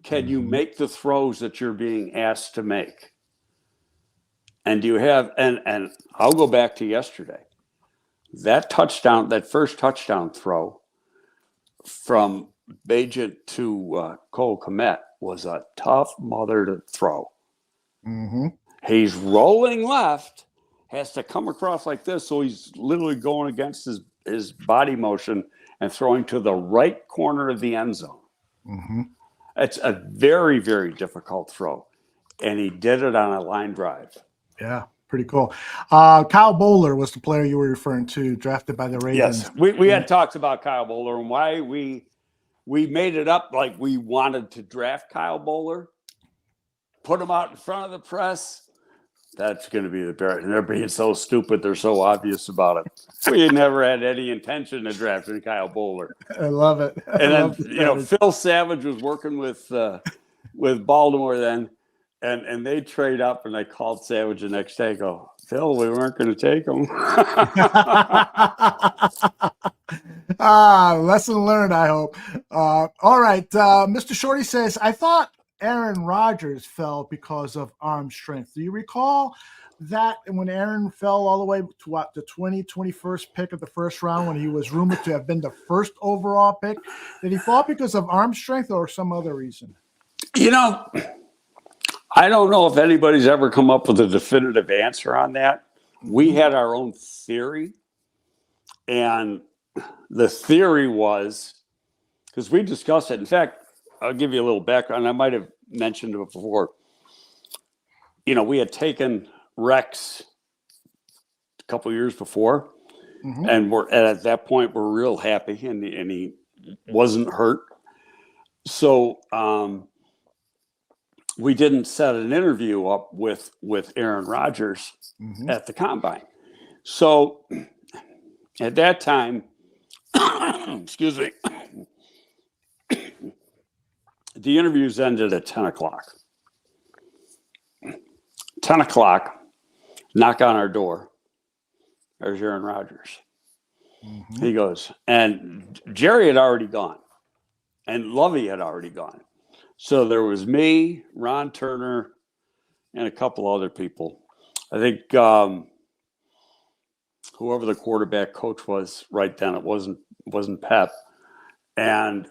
Can you make the throws that you're being asked to make? And do you have, and I'll go back to yesterday. That first touchdown throw from Bagent to Cole Kmet was a tough mother to throw. Mm-hmm. He's rolling left, has to come across like this, so he's literally going against his body motion and throwing to the right corner of the end zone. Mm-hmm. It's a very, very difficult throw, and he did it on a line drive. Yeah, pretty cool. Kyle Bowler was the player you were referring to, drafted by the Ravens. Yes, we had talks about Kyle Bowler and why we made it up like we wanted to draft Kyle Bowler, put him out in front of the press. That's going to be the Bears. And they're being so stupid. They're so obvious about it. We never had any intention of drafting Kyle Bowler. I love it. And then, Phil Savage was working with Baltimore then, and they trade up, and they called Savage the next day. Go, Phil, we weren't going to take him. Lesson learned, I hope. All right. Mr. Shorty says, I thought Aaron Rodgers fell because of arm strength. Do you recall that when Aaron fell all the way to the 21st pick of the first round, when he was rumored to have been the first overall pick? Did he fall because of arm strength or some other reason? I don't know if anybody's ever come up with a definitive answer on that. We had our own theory, and the theory was, because we discussed it. In fact, I'll give you a little background. I might have mentioned it before. We had taken Rex a couple of years before, Mm-hmm. and at that point we're real happy, and he wasn't hurt. So we didn't set an interview up with Aaron Rodgers at the combine. So at that time, excuse me, the interviews ended at 10 o'clock. 10 o'clock, knock on our door. There's Aaron Rodgers. He goes, and Jerry had already gone, and Lovey had already gone. So there was me, Ron Turner, and a couple other people. I think whoever the quarterback coach was right then, it wasn't Pep, and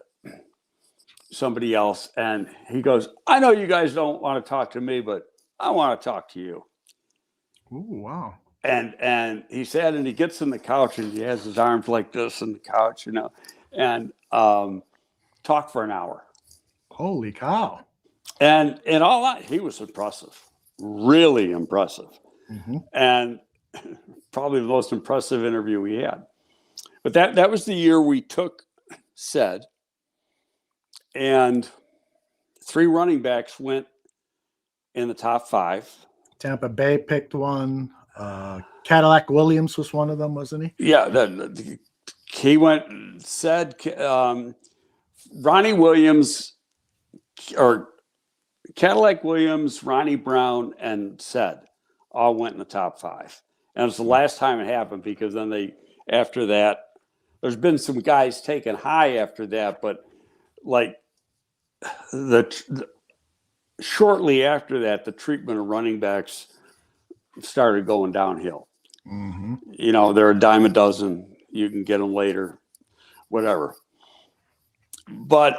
somebody else. And he goes, I know you guys don't want to talk to me, but I want to talk to you. Ooh, wow. And he said, and he gets in the couch and he has his arms like this on the couch, and talk for an hour. Holy cow. And in all that, he was impressive, really impressive. And probably the most impressive interview we had. But that was the year we took said, and 3 running backs went in the top 5. Tampa Bay picked one. Cadillac Williams was one of them, wasn't he? Yeah, he went, said, Ronnie Williams, or Cadillac Williams, Ronnie Brown, and said all went in the top 5. And it's the last time it happened, because then after that, there's been some guys taken high after that, but like shortly after that, the treatment of running backs started going downhill. They're a dime a dozen. You can get them later, whatever. But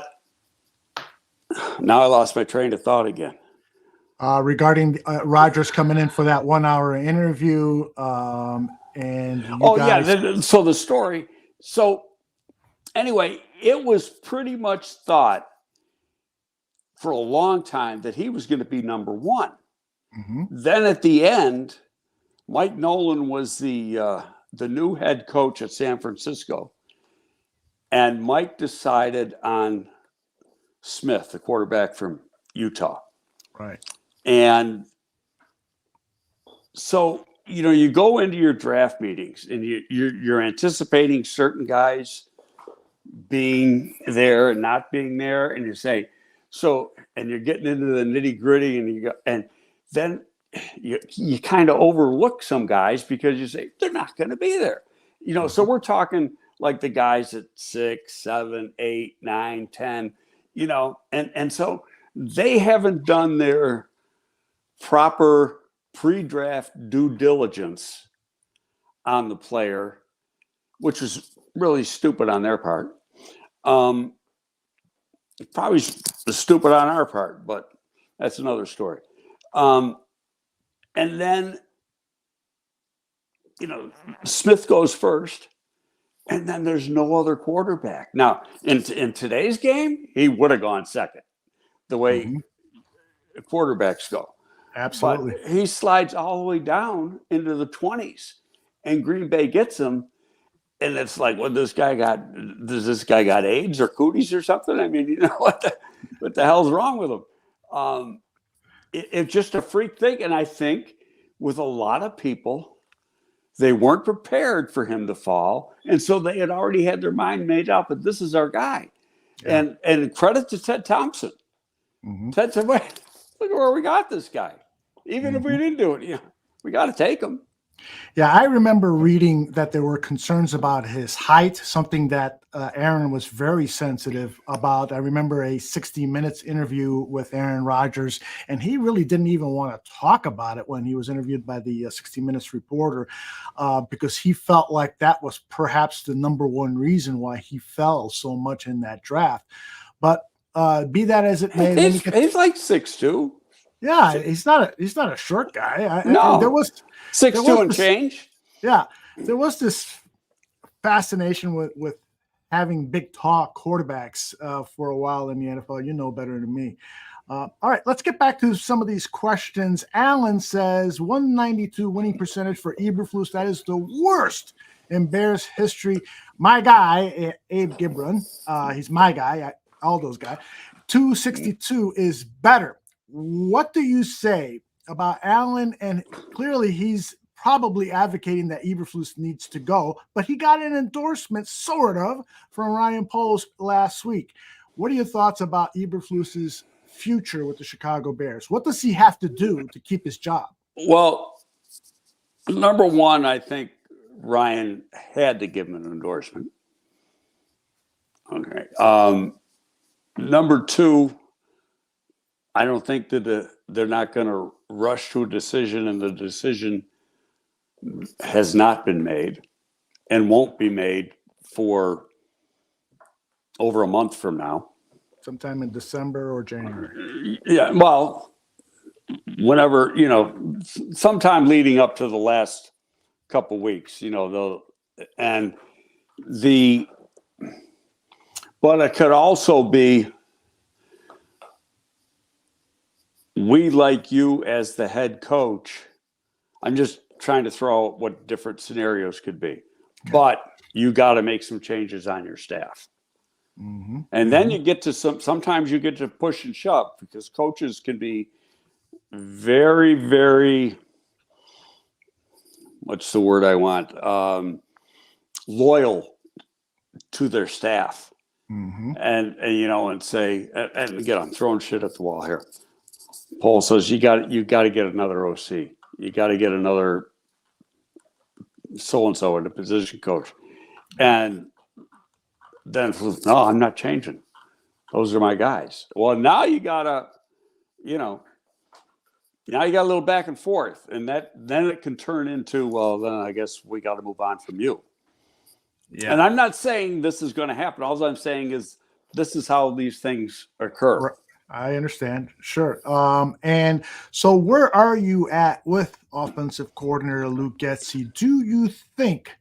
now I lost my train of thought again. Regarding Rodgers coming in for that 1-hour interview. And so the story. So anyway, it was pretty much thought for a long time that he was going to be number 1. Then at the end, Mike Nolan was the new head coach at San Francisco, and Mike decided on Smith, the quarterback from Utah. Right. And so, you go into your draft meetings and you're anticipating certain guys being there and not being there, and you say, and you're getting into the nitty gritty, and then you kind of overlook some guys because you say they're not going to be there. So we're talking like the guys at 6, 7, 8, 9, 10, and so they haven't done their proper pre-draft due diligence on the player, which was really stupid on their part. Probably stupid on our part, but that's another story. And then, Smith goes first, and then there's no other quarterback. Now, in today's game, he would have gone second, the way quarterbacks go. Absolutely. But he slides all the way down into the 20s, and Green Bay gets him. And it's like, does this guy got AIDS or cooties or something? I mean, what the hell's wrong with him? It's just a freak thing. And I think with a lot of people, they weren't prepared for him to fall. And so they had already had their mind made up that this is our guy. Yeah. And credit to Ted Thompson. Ted said, wait, look at where we got this guy. Even if we didn't do it, we got to take him. Yeah, I remember reading that there were concerns about his height, something that Aaron was very sensitive about. I remember a 60 Minutes interview with Aaron Rodgers, and he really didn't even want to talk about it when he was interviewed by the 60 Minutes reporter, because he felt like that was perhaps the number one reason why he fell so much in that draft. But be that as it may, he's like 6'2". Yeah, he's not a short guy. No, there was 6'2" and change. Yeah, there was this fascination with having big, tall quarterbacks for a while in the NFL. You know better than me. All right, let's get back to some of these questions. Alan says 192 winning percentage for Eberflus. That is the worst in Bears history. My guy, Abe Gibran, he's my guy, Aldo's guy. 262 is better. what do you say about Allen? And clearly he's probably advocating that Eberflus needs to go, but he got an endorsement sort of from Ryan Poles last week. What are your thoughts about Eberflus's future with the Chicago Bears? What does he have to do to keep his job? Well, number one, I think Ryan had to give him an endorsement. Okay. Number two, I don't think that they're not going to rush to a decision, and the decision has not been made and won't be made for over a month from now. Sometime in December or January. Yeah, well, whenever, sometime leading up to the last couple weeks, but it could also be, we like you as the head coach. I'm just trying to throw out what different scenarios could be. Okay. But you got to make some changes on your staff. Mm-hmm. And then you get to sometimes you get to push and shove, because coaches can be very, very, what's the word I want? Loyal to their staff. Mm-hmm. And say, and again, I'm throwing shit at the wall here. Paul says, you got to get another OC. You got to get another so-and-so in the position coach. And then, no, I'm not changing. Those are my guys. Well, now you got to, now you got a little back and forth. And then it can turn into, well, then I guess we got to move on from you. Yeah. And I'm not saying this is going to happen. All I'm saying is this is how these things occur. I understand. Sure. And so where are you at with offensive coordinator Luke Getsy? Do you think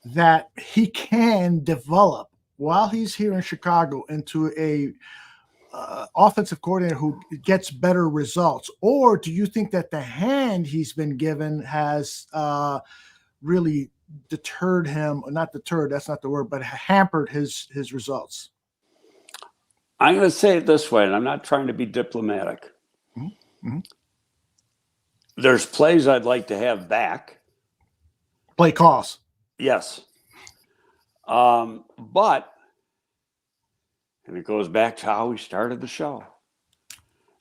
that he can develop while he's here in Chicago into a offensive coordinator who gets better results? Or do you think that the hand he's been given has really deterred him, or not deterred, that's not the word, but hampered his results? I'm going to say it this way, and I'm not trying to be diplomatic. Mm-hmm. There's plays I'd like to have back. Play calls. Yes. But, and it goes back to how we started the show,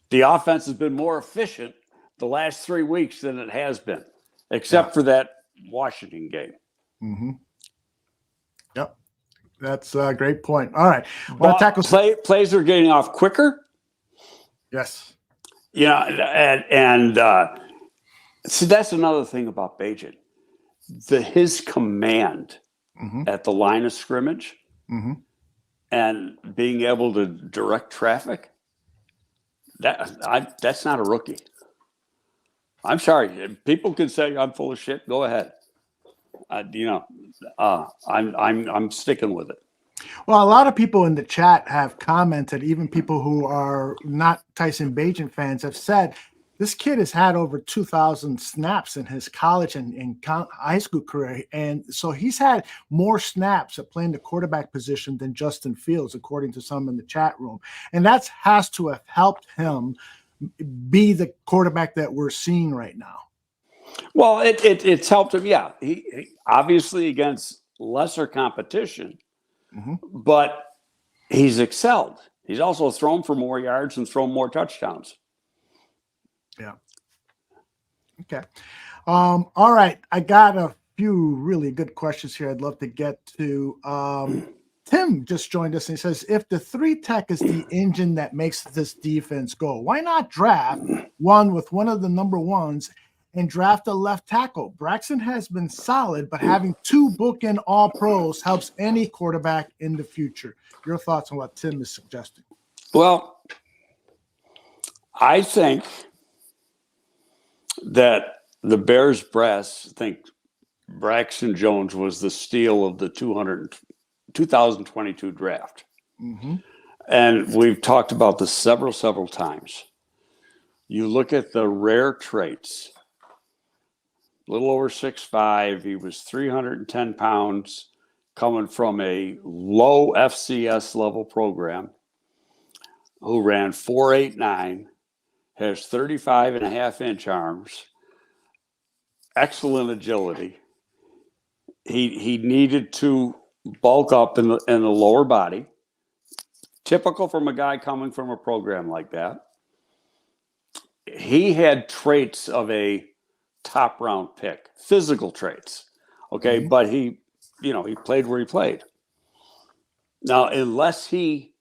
the offense has been more efficient the last 3 weeks than it has been, except for that Washington game. Mm-hmm. Yep. That's a great point. All right. Plays are getting off quicker. Yes. Yeah. And see, that's another thing about Bagent. His command at the line of scrimmage and being able to direct traffic, that's not a rookie. I'm sorry. People can say I'm full of shit. Go ahead. I'm sticking with it. Well, a lot of people in the chat have commented, even people who are not Tyson Bagent fans have said, this kid has had over 2,000 snaps in his college and high school career. And so he's had more snaps at playing the quarterback position than Justin Fields, according to some in the chat room. And that has to have helped him be the quarterback that we're seeing right now. Well, it's helped him. Yeah. He obviously against lesser competition, but he's excelled. He's also thrown for more yards and thrown more touchdowns. Yeah. Okay. All right. I got a few really good questions here I'd love to get to. Tim just joined us and he says, if the 3-tech is the engine that makes this defense go, why not draft one with one of the number ones and draft a left tackle? Braxton has been solid, but having 2 bookend all-pros helps any quarterback in the future. Your thoughts on what Tim is suggesting? Well, I think that the Bears brass think Braxton Jones was the steal of the 2022 draft. And we've talked about this several times. You look at the rare traits. A little over 6'5". He was 310 pounds, coming from a low FCS level program, who ran 4.89, has 35.5-inch arms, excellent agility. He needed to bulk up in the lower body. Typical from a guy coming from a program like that. He had traits of a top round pick, physical traits. Okay, but he played where he played. Now, unless he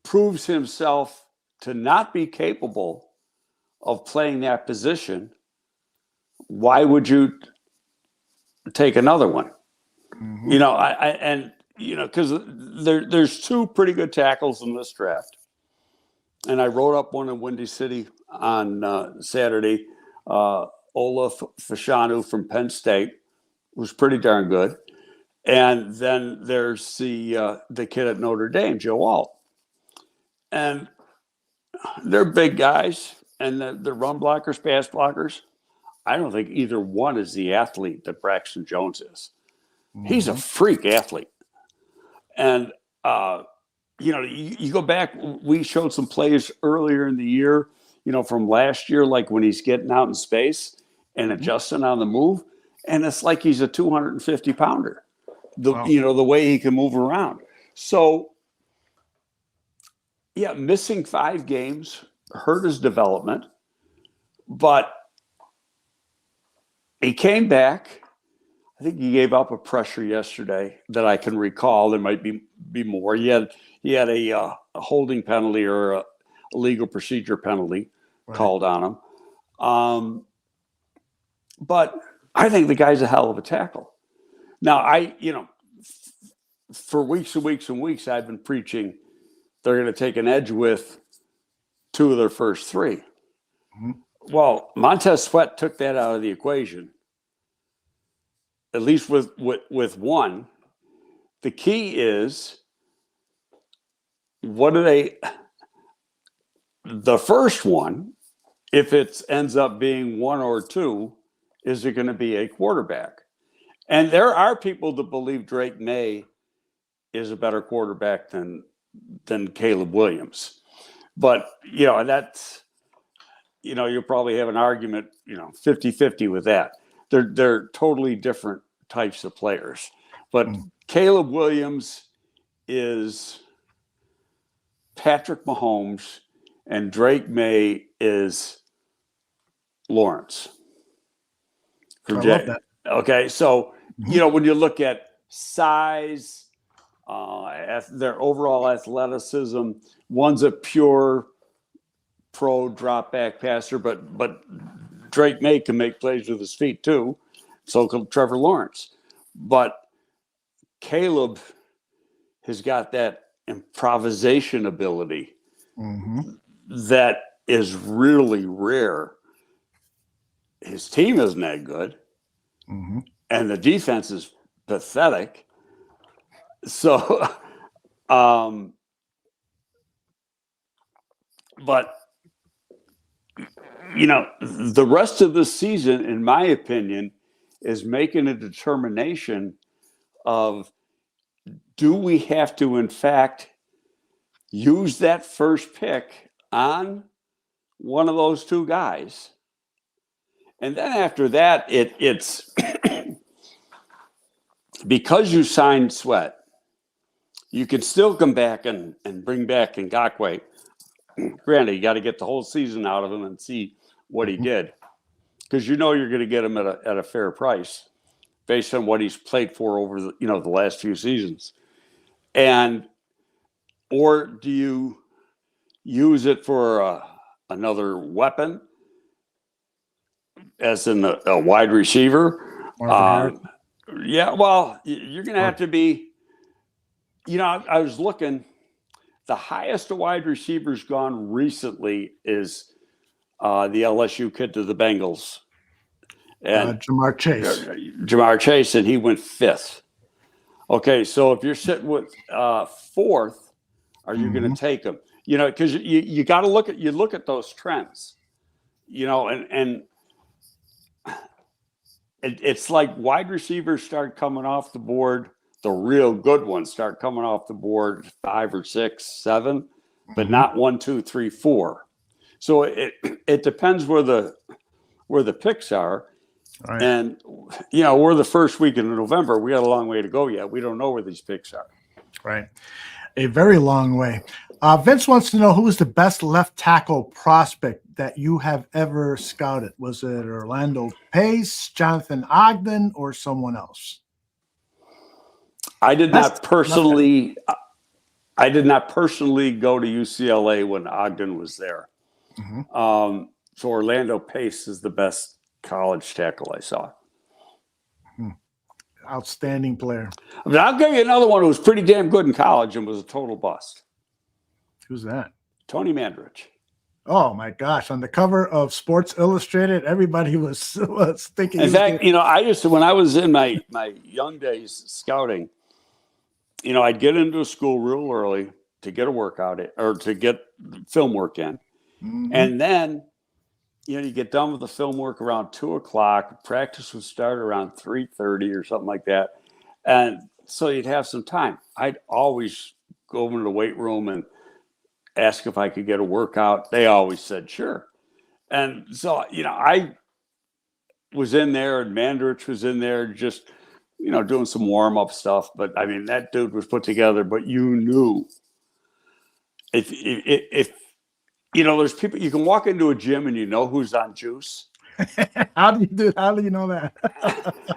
proves himself to not be capable of playing that position, why would you take another one? Because there's two pretty good tackles in this draft. And I wrote up one in Windy City on Saturday. Olaf Fashanu from Penn State was pretty darn good. And then there's the kid at Notre Dame, Joe Alt. And they're big guys, and they're run blockers, pass blockers. I don't think either one is the athlete that Braxton Jones is. He's a freak athlete. And, you go back, we showed some plays earlier in the year, from last year, like when he's getting out in space and adjusting on the move. And it's like he's a 250-pounder, the way he can move around. So, yeah, missing 5 games hurt his development, but he came back. I think he gave up a pressure yesterday that I can recall. There might be more. He had a holding penalty or a legal procedure penalty called on him. But I think the guy's a hell of a tackle. Now, for weeks and weeks and weeks, I've been preaching they're going to take an edge with 2 of their first 3. Well, Montez Sweat took that out of the equation, at least with one. The key is, the first one, if it ends up being 1 or 2, is it going to be a quarterback? And there are people that believe Drake Maye is a better quarterback than Caleb Williams. But, that's, you'll probably have an argument, 50-50 with that. They're totally different types of players. But Caleb Williams is Patrick Mahomes, and Drake Maye is Lawrence. I love that. Okay, so, when you look at size, their overall athleticism, one's a pure pro drop back passer, but Drake Maye can make plays with his feet too. So can Trevor Lawrence. But Caleb has got that improvisation ability that is really rare. His team isn't that good, and the defense is pathetic. So, but the rest of the season, in my opinion, is making a determination of, do we have to, in fact, use that first pick on one of those 2 guys? And then after that, it's because you signed Sweat, you can still come back and bring back Ngakoue. Granted, you got to get the whole season out of him and see what he did, because you're going to get him at a fair price based on what he's played for over the last few seasons. Or do you use it for another weapon, as in a wide receiver? Yeah, well, you're going to have to be. I was looking. The highest a wide receiver's gone recently is the LSU kid to the Bengals, and Jamar Chase. Jamar Chase, and he went 5th. Okay, so if you're sitting with 4th, are you going to take him? Because you got to look at those trends. And it's like wide receivers start coming off the board. The real good ones start coming off the board 5 or 6, 7, but not 1, 2, 3, 4. So it depends where the picks are. Right. And, we're the first week in November. We got a long way to go yet. We don't know where these picks are. Right. A very long way. Vince wants to know who is the best left tackle prospect that you have ever scouted. Was it Orlando Pace, Jonathan Ogden, or someone else? I did not personally go to UCLA when Ogden was there. Mm-hmm. So Orlando Pace is the best college tackle I saw. Outstanding player. I mean, I'll give you another one who was pretty damn good in college and was a total bust. Who's that? Tony Mandrich. Oh my gosh! On the cover of Sports Illustrated, everybody was thinking. In fact, when I was in my young days scouting, I'd get into school real early to get a workout or to get film work in, and then you get done with the film work around 2:00. Practice would start around 3:30 or something like that, and so you'd have some time. I'd always go over to the weight room and ask if I could get a workout. They always said sure. And so, I was in there and Mandrich was in there just, doing some warm-up stuff. But, I mean, that dude was put together. But you knew if there's people, you can walk into a gym and you know who's on juice. How do you know that?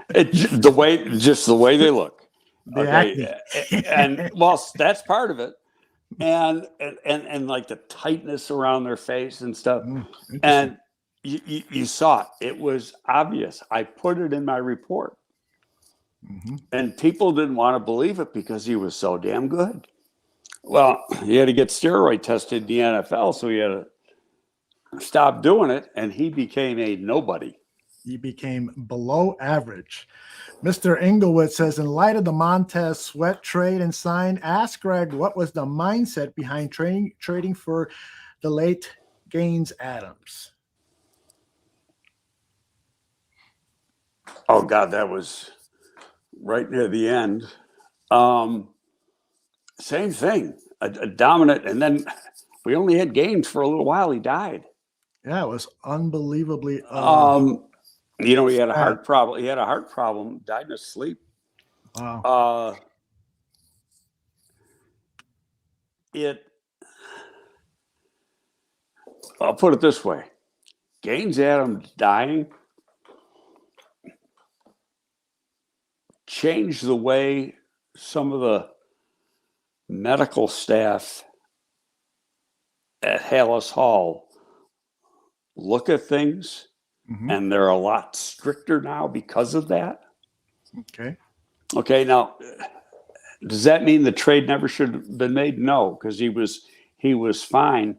the way they look. Okay. And well, that's part of it. And like the tightness around their face and stuff. And you saw it. It was obvious. I put it in my report. And people didn't want to believe it because he was so damn good. Well, he had to get steroid tested in the NFL, so he had to stop doing it, and he became a nobody. He became below average. Mr. Inglewood says, in light of the Montez Sweat trade and sign, ask Greg what was the mindset behind trading for the late Gaines Adams. Oh, God, that was right near the end. Same thing, a dominant, and then we only had Gaines for a little while. He died. Yeah, it was unbelievably. He had a heart problem. He had a heart problem. Died in his sleep. Wow. I'll put it this way: Gaines Adams dying changed the way some of the medical staff at Hallis Hall look at things. And they're a lot stricter now because of that. Okay. Now, does that mean the trade never should have been made? No, because he was fine,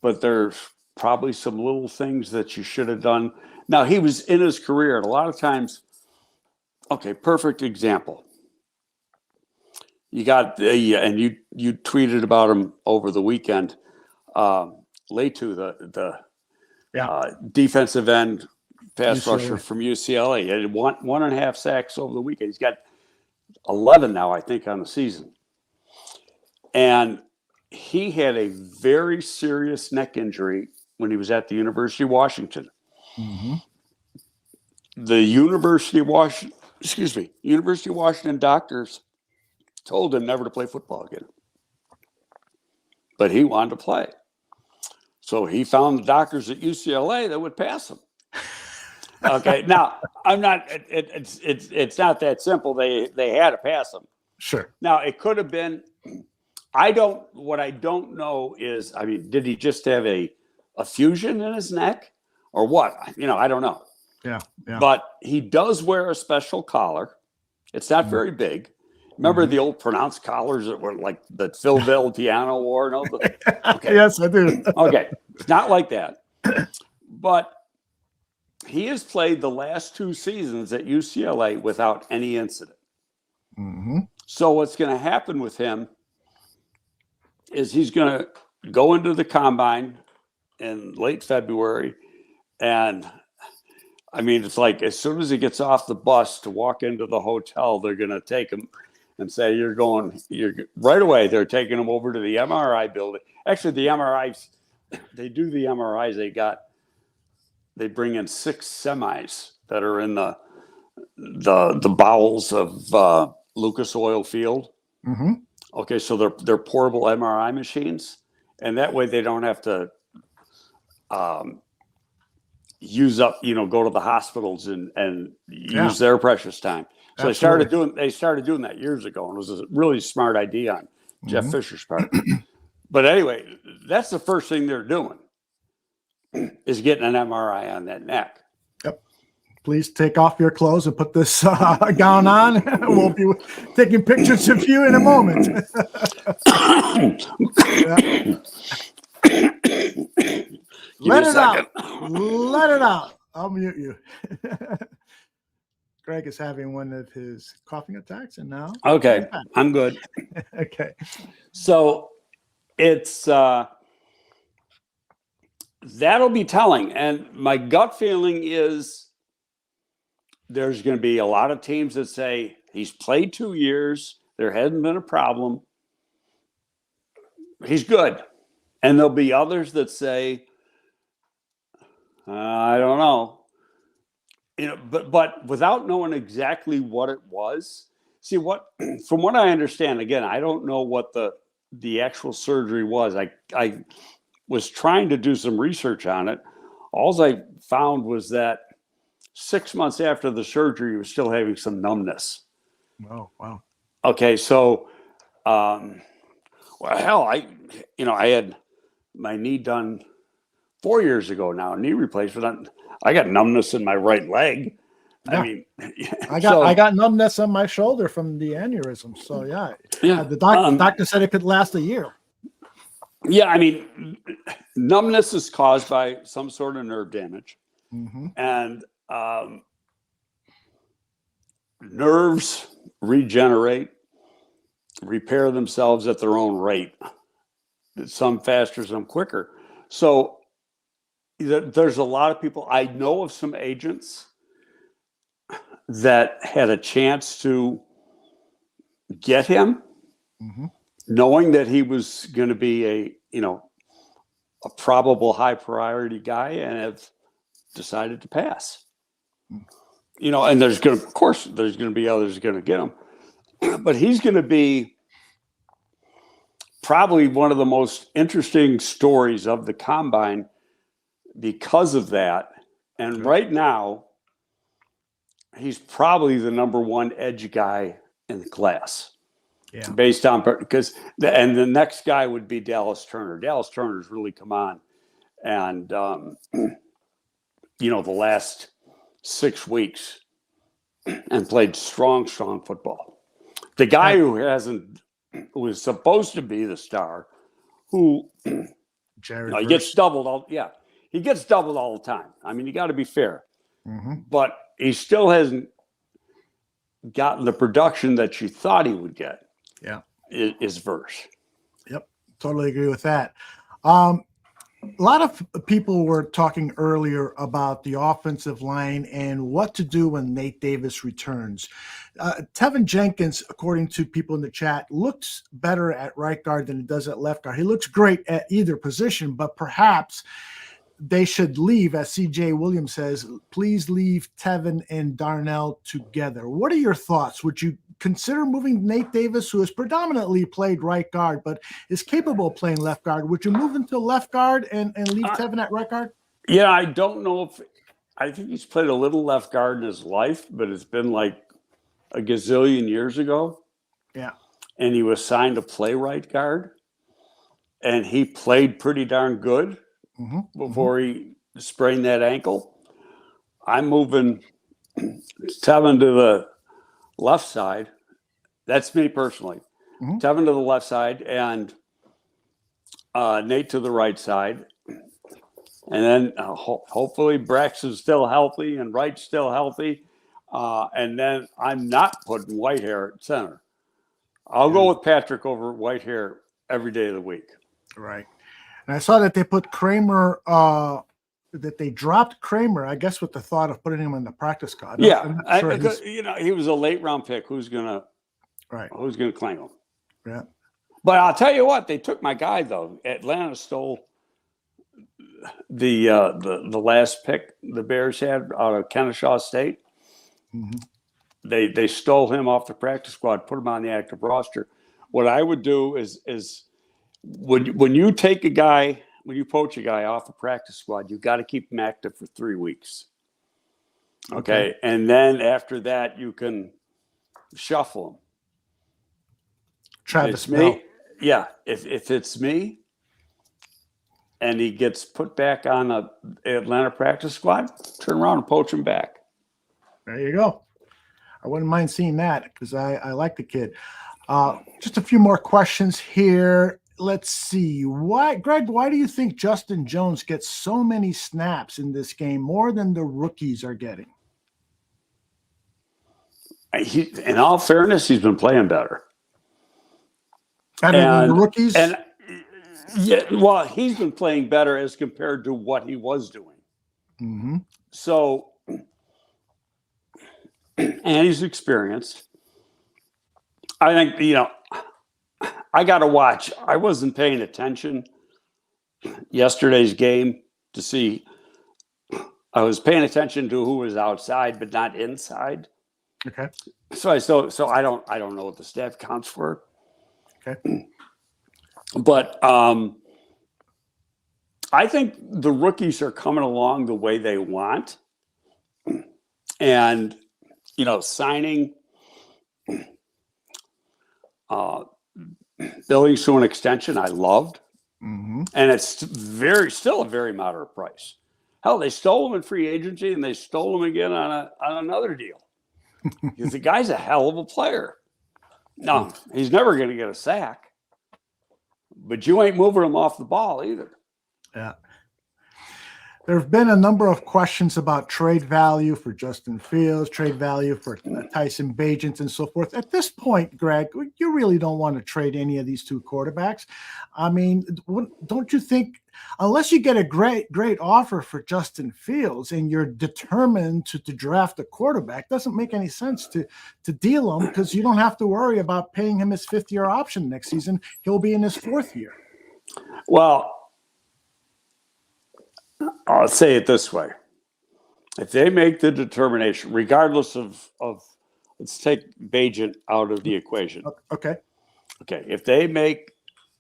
but there's probably some little things that you should have done. Now, he was in his career, and a lot of times. Okay, perfect example. You got and you tweeted about him over the weekend. Letu, the defensive end pass rusher from UCLA. He had 1.5 sacks over the weekend. He's got 11 now, I think, on the season. And he had a very serious neck injury when he was at the University of Washington. The University of Washington doctors told him never to play football again. But he wanted to play. So he found the doctors at UCLA that would pass him. Okay, now I'm not. It's not that simple. They had to pass him. Sure. Now it could have been. What I don't know is, I mean, did he just have a fusion in his neck, or what? I don't know. Yeah. But he does wear a special collar. It's not very big. Remember the old pronounced collars that were like that Phil Valentiano wore? No? Okay. Yes, I do. Okay. It's not like that. But he has played the last 2 seasons at UCLA without any incident. So what's going to happen with him is he's going to go into the combine in late February. And I mean, it's like as soon as he gets off the bus to walk into the hotel, they're going to take him and say, you're right away. They're taking him over to the MRI building. Actually, the MRI they do the MRIs, they bring in 6 semis that are in the bowels of Lucas Oil Field. Mm-hmm. Okay, so they're portable MRI machines, and that way they don't have to use up, go to the hospitals and use their precious time. So they started doing that years ago, and it was a really smart idea on Jeff Fisher's part. But anyway, that's the first thing they're doing is getting an MRI on that neck. Yep. Please take off your clothes and put this gown on. We'll be taking pictures of you in a moment. Let it out. Let it out. I'll mute you. Greg is having one of his coughing attacks, and now. Okay, I'm good. Okay. So it's that'll be telling. And my gut feeling is there's going to be a lot of teams that say he's played 2 years. There hasn't been a problem. He's good. And there'll be others that say, I don't know. But without knowing exactly what it was, from what I understand, again, I don't know what the actual surgery was. I was trying to do some research on it. All I found was that 6 months after the surgery, he was still having some numbness. Oh, wow. Okay, so, well, hell, I had my knee done 4 years ago now, knee replacement. I got numbness in my right leg. Yeah. I mean, I got numbness on my shoulder from the aneurysm. So yeah. The doctor said it could last a year. Yeah, I mean, numbness is caused by some sort of nerve damage, and nerves regenerate, repair themselves at their own rate. Some faster, some quicker. So there's a lot of people. I know of some agents that had a chance to get him, knowing that he was going to be a probable high priority guy, and have decided to pass. And there's going to be others going to get him, but he's going to be probably one of the most interesting stories of the combine because of that. And right now, he's probably the number one edge guy in the class. Yeah. Based on and the next guy would be Dallas Turner. Dallas Turner's really come on, and the last 6 weeks and played strong football. The guy who was supposed to be the star, who he gets doubled all. Yeah, he gets doubled all the time. I mean, you got to be fair, but he still hasn't gotten the production that you thought he would get. Yeah, is verse. Yep, totally agree with that. A lot of people were talking earlier about the offensive line and what to do when Nate Davis returns. Tevin Jenkins, according to people in the chat, looks better at right guard than he does at left guard. He looks great at either position, but perhaps they should leave, as CJ Williams says, please leave Tevin and Darnell together. What are your thoughts? Would you consider moving Nate Davis, who has predominantly played right guard, but is capable of playing left guard? Would you move him to left guard and leave Tevin at right guard? Yeah, I don't know I think he's played a little left guard in his life, but it's been like a gazillion years ago. Yeah. And he was signed to play right guard, and he played pretty darn good before he sprained that ankle. I'm moving Tevin to the left side. That's me personally. Tevin to the left side and Nate to the right side. And then hopefully Braxton's still healthy and Wright's still healthy. And then I'm not putting Whitehair at center. I'll go with Patrick over Whitehair every day of the week. Right. And I saw that they put Kramer, that they dropped Kramer, I guess, with the thought of putting him in the practice squad. Yeah. He was a late round pick. Who's going to claim him? Yeah. But I'll tell you what, they took my guy, though. Atlanta stole the last pick the Bears had out of Kennesaw State. Mm-hmm. They stole him off the practice squad, put him on the active roster. What I would do is when you take a guy, when you poach a guy off the practice squad, you got to keep him active for 3 weeks. Okay. And then after that, you can shuffle him. Travis Bell. Me. Yeah. If it's me and he gets put back on a Atlanta practice squad, turn around and poach him back. There you go. I wouldn't mind seeing that because I like the kid. Just a few more questions here. Let's see. Greg, why do you think Justin Jones gets so many snaps in this game, more than the rookies are getting? In all fairness, he's been playing better. Better than the rookies? And yeah, well, he's been playing better as compared to what he was doing. Mm-hmm. So, and he's experienced. I think, I got to watch. I wasn't paying attention yesterday's game to see. I was paying attention to who was outside, but not inside. Okay. So I don't know what the stat counts were. Okay. But I think the rookies are coming along the way they want. And, signing Billings to an extension, I loved. Mm-hmm. And it's still a very moderate price. Hell, they stole him in free agency and they stole him again on another deal. Because the guy's a hell of a player. No, he's never going to get a sack. But you ain't moving him off the ball either. Yeah. There have been a number of questions about trade value for Justin Fields, trade value for Tyson Bagent, and so forth. At this point, Greg, you really don't want to trade any of these two quarterbacks. I mean, don't you think, unless you get a great offer for Justin Fields and you're determined to draft a quarterback, doesn't make any sense to deal him, because you don't have to worry about paying him his 5th-year option next season. He'll be in his 4th year. Well, I'll say it this way. If they make the determination, regardless of let's take Bagent out of the equation. Okay. Okay. If they make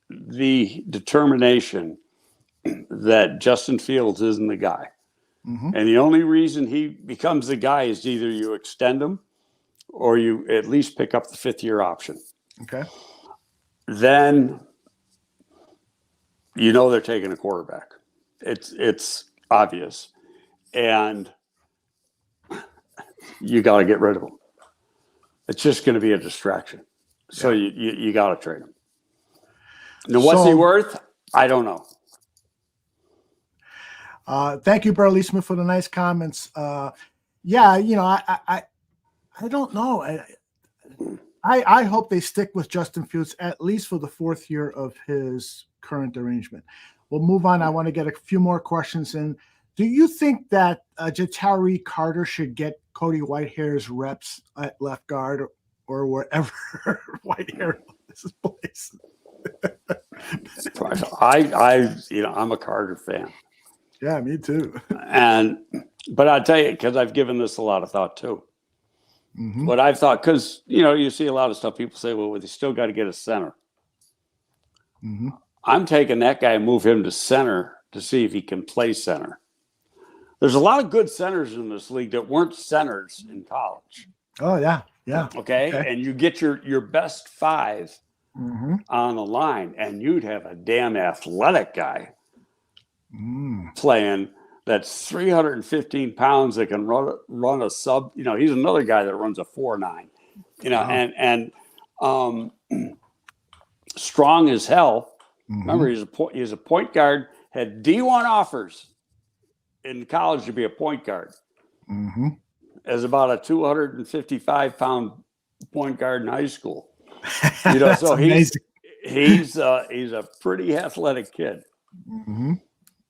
the determination that Justin Fields isn't the guy, mm-hmm. and the only reason he becomes the guy is either you extend him or you at least pick up the 5th-year option. Okay. Then they're taking a quarterback. It's obvious, and you got to get rid of him. It's just going to be a distraction. So you got to trade him. Now, what's he worth? I don't know. Thank you, Burley Smith, for the nice comments. I don't know. I hope they stick with Justin Fields at least for the 4th year of his current arrangement. We'll move on. I want to get a few more questions in. Do you think that Ja'Tyre Carter should get Cody Whitehair's reps at left guard or wherever Whitehair plays? I'm a Carter fan. Yeah, me too. But I'll tell you, because I've given this a lot of thought too. Mm-hmm. What I've thought, because you see a lot of stuff. People say, "Well, they still got to get a center." Mm-hmm. I'm taking that guy and move him to center to see if he can play center. There's a lot of good centers in this league that weren't centers in college. Oh, yeah. Okay. And you get your best 5 mm-hmm. on the line, and you'd have a damn athletic guy playing that's 315 pounds that can run a sub. He's another guy that runs a 4.9. And strong as hell. Mm-hmm. Remember, he's a point guard, had D1 offers in college to be a point guard. Mm-hmm. As about a 255-pound point guard in high school. So he's a pretty athletic kid. Mm-hmm.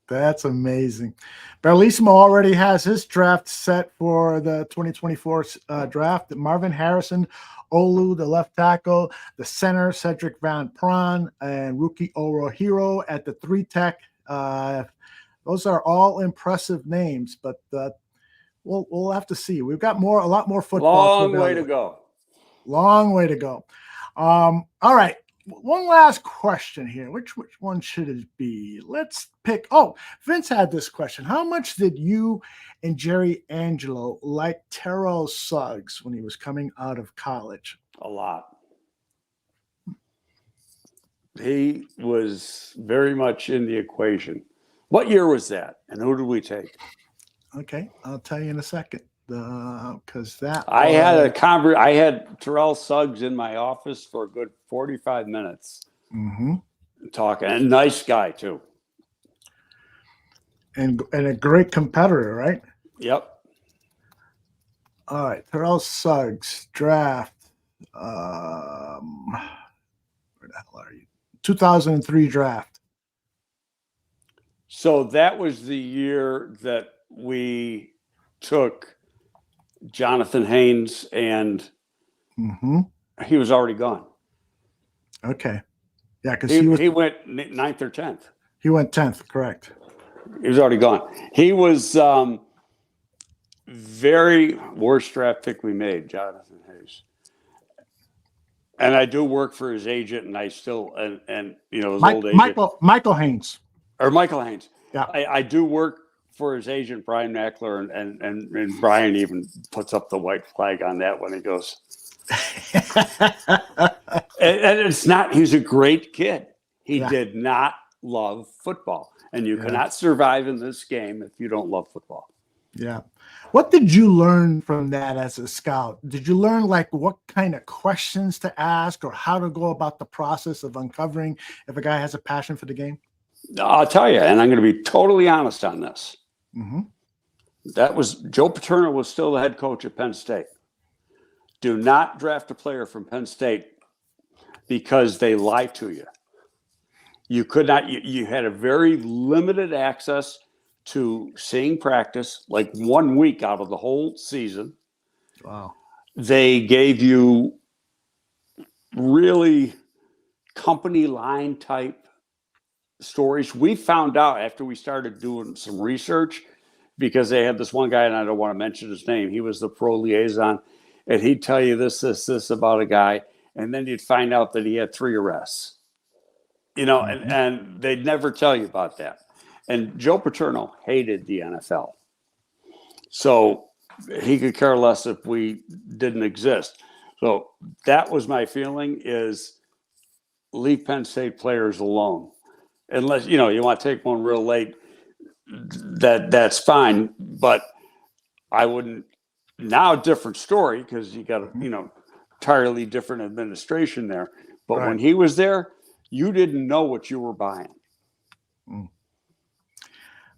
That's amazing. Bellissimo already has his draft set for the 2024 draft. Marvin Harrison, Olu, the left tackle, the center, Cedric Van Pran, and rookie Oro Hero at the 3 tech. Those are all impressive names, but we'll have to see. We've got a lot more football. Long way to go. Long way to go. All right. One last question here. Which one should it be? Let's pick. Oh, Vince had this question. How much did you and Jerry Angelo like Terrell Suggs when he was coming out of college? A lot. He was very much in the equation. What year was that? And who did we take? Okay, I'll tell you in a second. Because I had Terrell Suggs in my office for a good 45 minutes talking. And nice guy too. And a great competitor, right? Yep. All right, Terrell Suggs draft. Where the hell are you? 2003 draft. So that was the year that we took Jonathan Haynes, and he was already gone. Okay. Yeah, because he went 9th or 10th. He went 10th, correct. He was already gone. He was very worst draft pick we made, Jonathan Haynes. And I do work for his agent, and I still and his old agent. Michael Haynes. Or Michael Haynes. Yeah. I do work for his agent, Brian Mackler, and Brian even puts up the white flag on that when he goes. and it's not, he's a great kid. He did not love football. And you cannot survive in this game if you don't love football. Yeah. What did you learn from that as a scout? Did you learn like what kind of questions to ask or how to go about the process of uncovering if a guy has a passion for the game? I'll tell you, and I'm going to be totally honest on this. That was Joe Paterno was still the head coach at Penn State. Do not draft a player from Penn State because they lie to you. You could not. You had a very limited access to seeing practice, like 1 week out of the whole season. Wow. They gave you really company line type stories. We found out after we started doing some research, because they had this one guy, and I don't want to mention his name. He was the pro liaison, and he'd tell you this about a guy, and then you'd find out that he had 3 arrests. And they'd never tell you about that. And Joe Paterno hated the NFL. So he could care less if we didn't exist. So that was my feeling, is leave Penn State players alone. Unless, you want to take one real late, that's fine. But I wouldn't. Now, different story, because you got entirely different administration there. But when he was there, you didn't know what you were buying.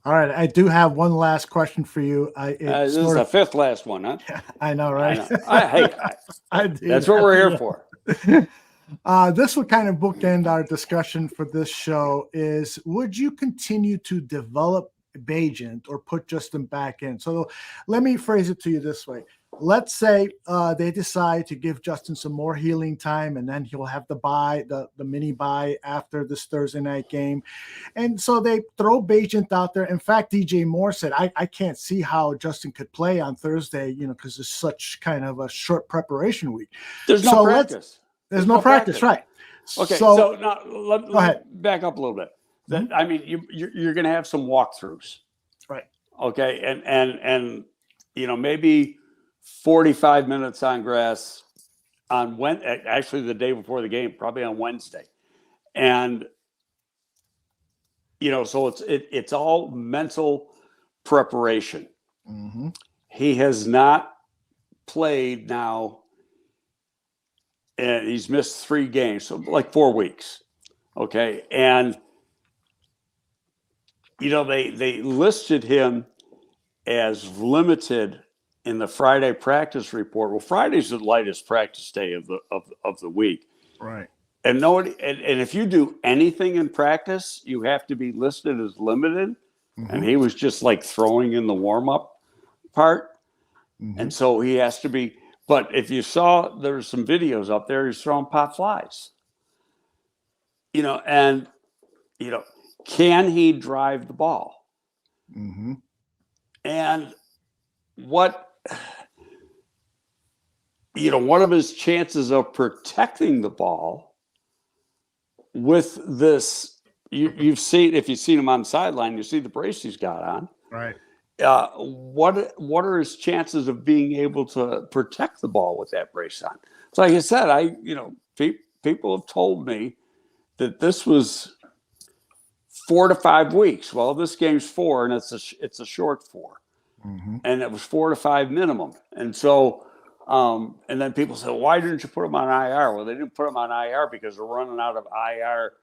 All right, I do have one last question for you. This is the 5th last one, huh? I know, right? I do. That's what we're here for. This will kind of bookend our discussion for this show. Is would you continue to develop Bagent or put Justin back in? So let me phrase it to you this way. Let's say they decide to give Justin some more healing time, and then he'll have the mini bye after this Thursday night game. And so they throw Bagent out there. In fact, DJ Moore said, I can't see how Justin could play on Thursday, because it's such kind of a short preparation week. There's no practice. There's no practice, right? Okay, so now let me back up a little bit. I mean, you're going to have some walkthroughs, right? Okay, and maybe 45 minutes on grass on actually the day before the game, probably on Wednesday, and so it's all mental preparation. He has not played now. And he's missed 3 games, so like 4 weeks. Okay. And, they listed him as limited in the Friday practice report. Well, Friday's the lightest practice day of the week. Right. And and if you do anything in practice, you have to be listed as limited. And he was just like throwing in the warm-up part. And so he has to be. But if you saw, there's some videos up there, he's throwing pop flies. Can he drive the ball? Mm-hmm. And what, one of his chances of protecting the ball with this, you've seen, if you've seen him on the sideline, you see the brace he's got on. Right. What are his chances of being able to protect the ball with that brace on? So like I said, people have told me that this was 4 to 5 weeks. Well, this game's 4, and it's a short 4, Mm-hmm. and it was 4 to 5 minimum. And so, and then people say, why didn't you put them on IR? Well, they didn't put them on IR because they're running out of IR.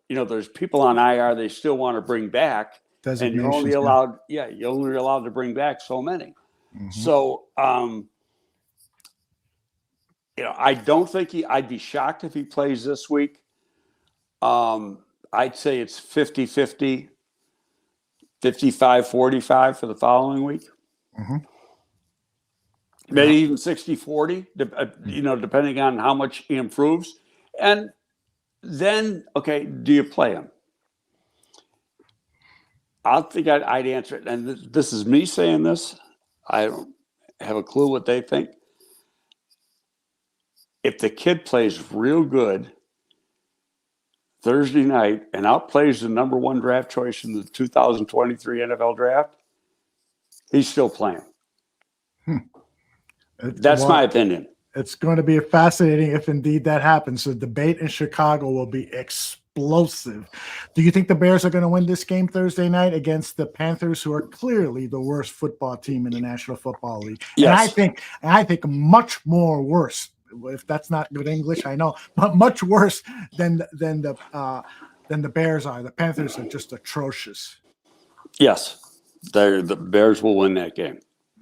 There's people on IR they still want to bring back, and you're only allowed, you're only allowed to bring back so many. Mm-hmm. So, I don't think I'd be shocked if he plays this week. I'd say it's 50-50, 55-45 for the following week. Mm-hmm. Maybe even 60-40, depending on how much he improves. And then, okay, do you play him? I think I'd answer it. And this is me saying this. I don't have a clue what they think. If the kid plays real good Thursday night and outplays the number 1 draft choice in the 2023 NFL draft, he's still playing. That's my opinion. It's going to be fascinating if indeed that happens. The debate in Chicago will be explosive. Do you think the Bears are going to win this game Thursday night against the Panthers, who are clearly the worst football team in the National Football League? Yes. And I think much more worse. If that's not good English, I know, but much worse than the Bears are. The Panthers are just atrocious. Yes, the Bears will win that game.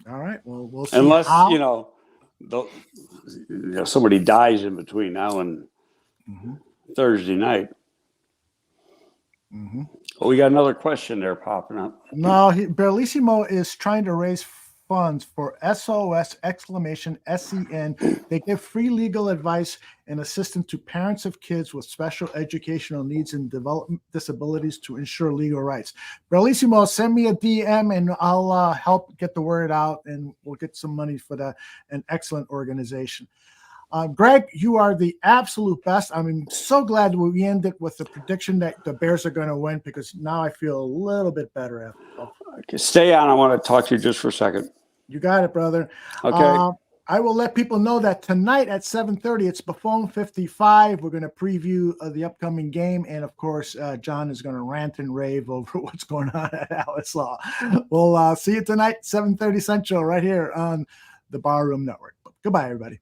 All right. Well, we'll see. Unless somebody dies in between now and Thursday night. Mm-hmm. Oh, we got another question there popping up. No, Bellissimo is trying to raise funds for SOS SEN. They give free legal advice and assistance to parents of kids with special educational needs and development disabilities to ensure legal rights. Bellissimo, send me a DM and I'll help get the word out, and we'll get some money for an excellent organization. Greg, you are the absolute best. I'm so glad we ended with the prediction that the Bears are going to win, because now I feel a little bit better. Okay, stay on. I want to talk to you just for a second. You got it, brother. Okay. I will let people know that tonight at 7:30, it's Buffon 55. We're going to preview the upcoming game. And, of course, John is going to rant and rave over what's going on at Alice Law. We'll see you tonight, 7:30 Central, right here on the Barroom Network. Goodbye, everybody.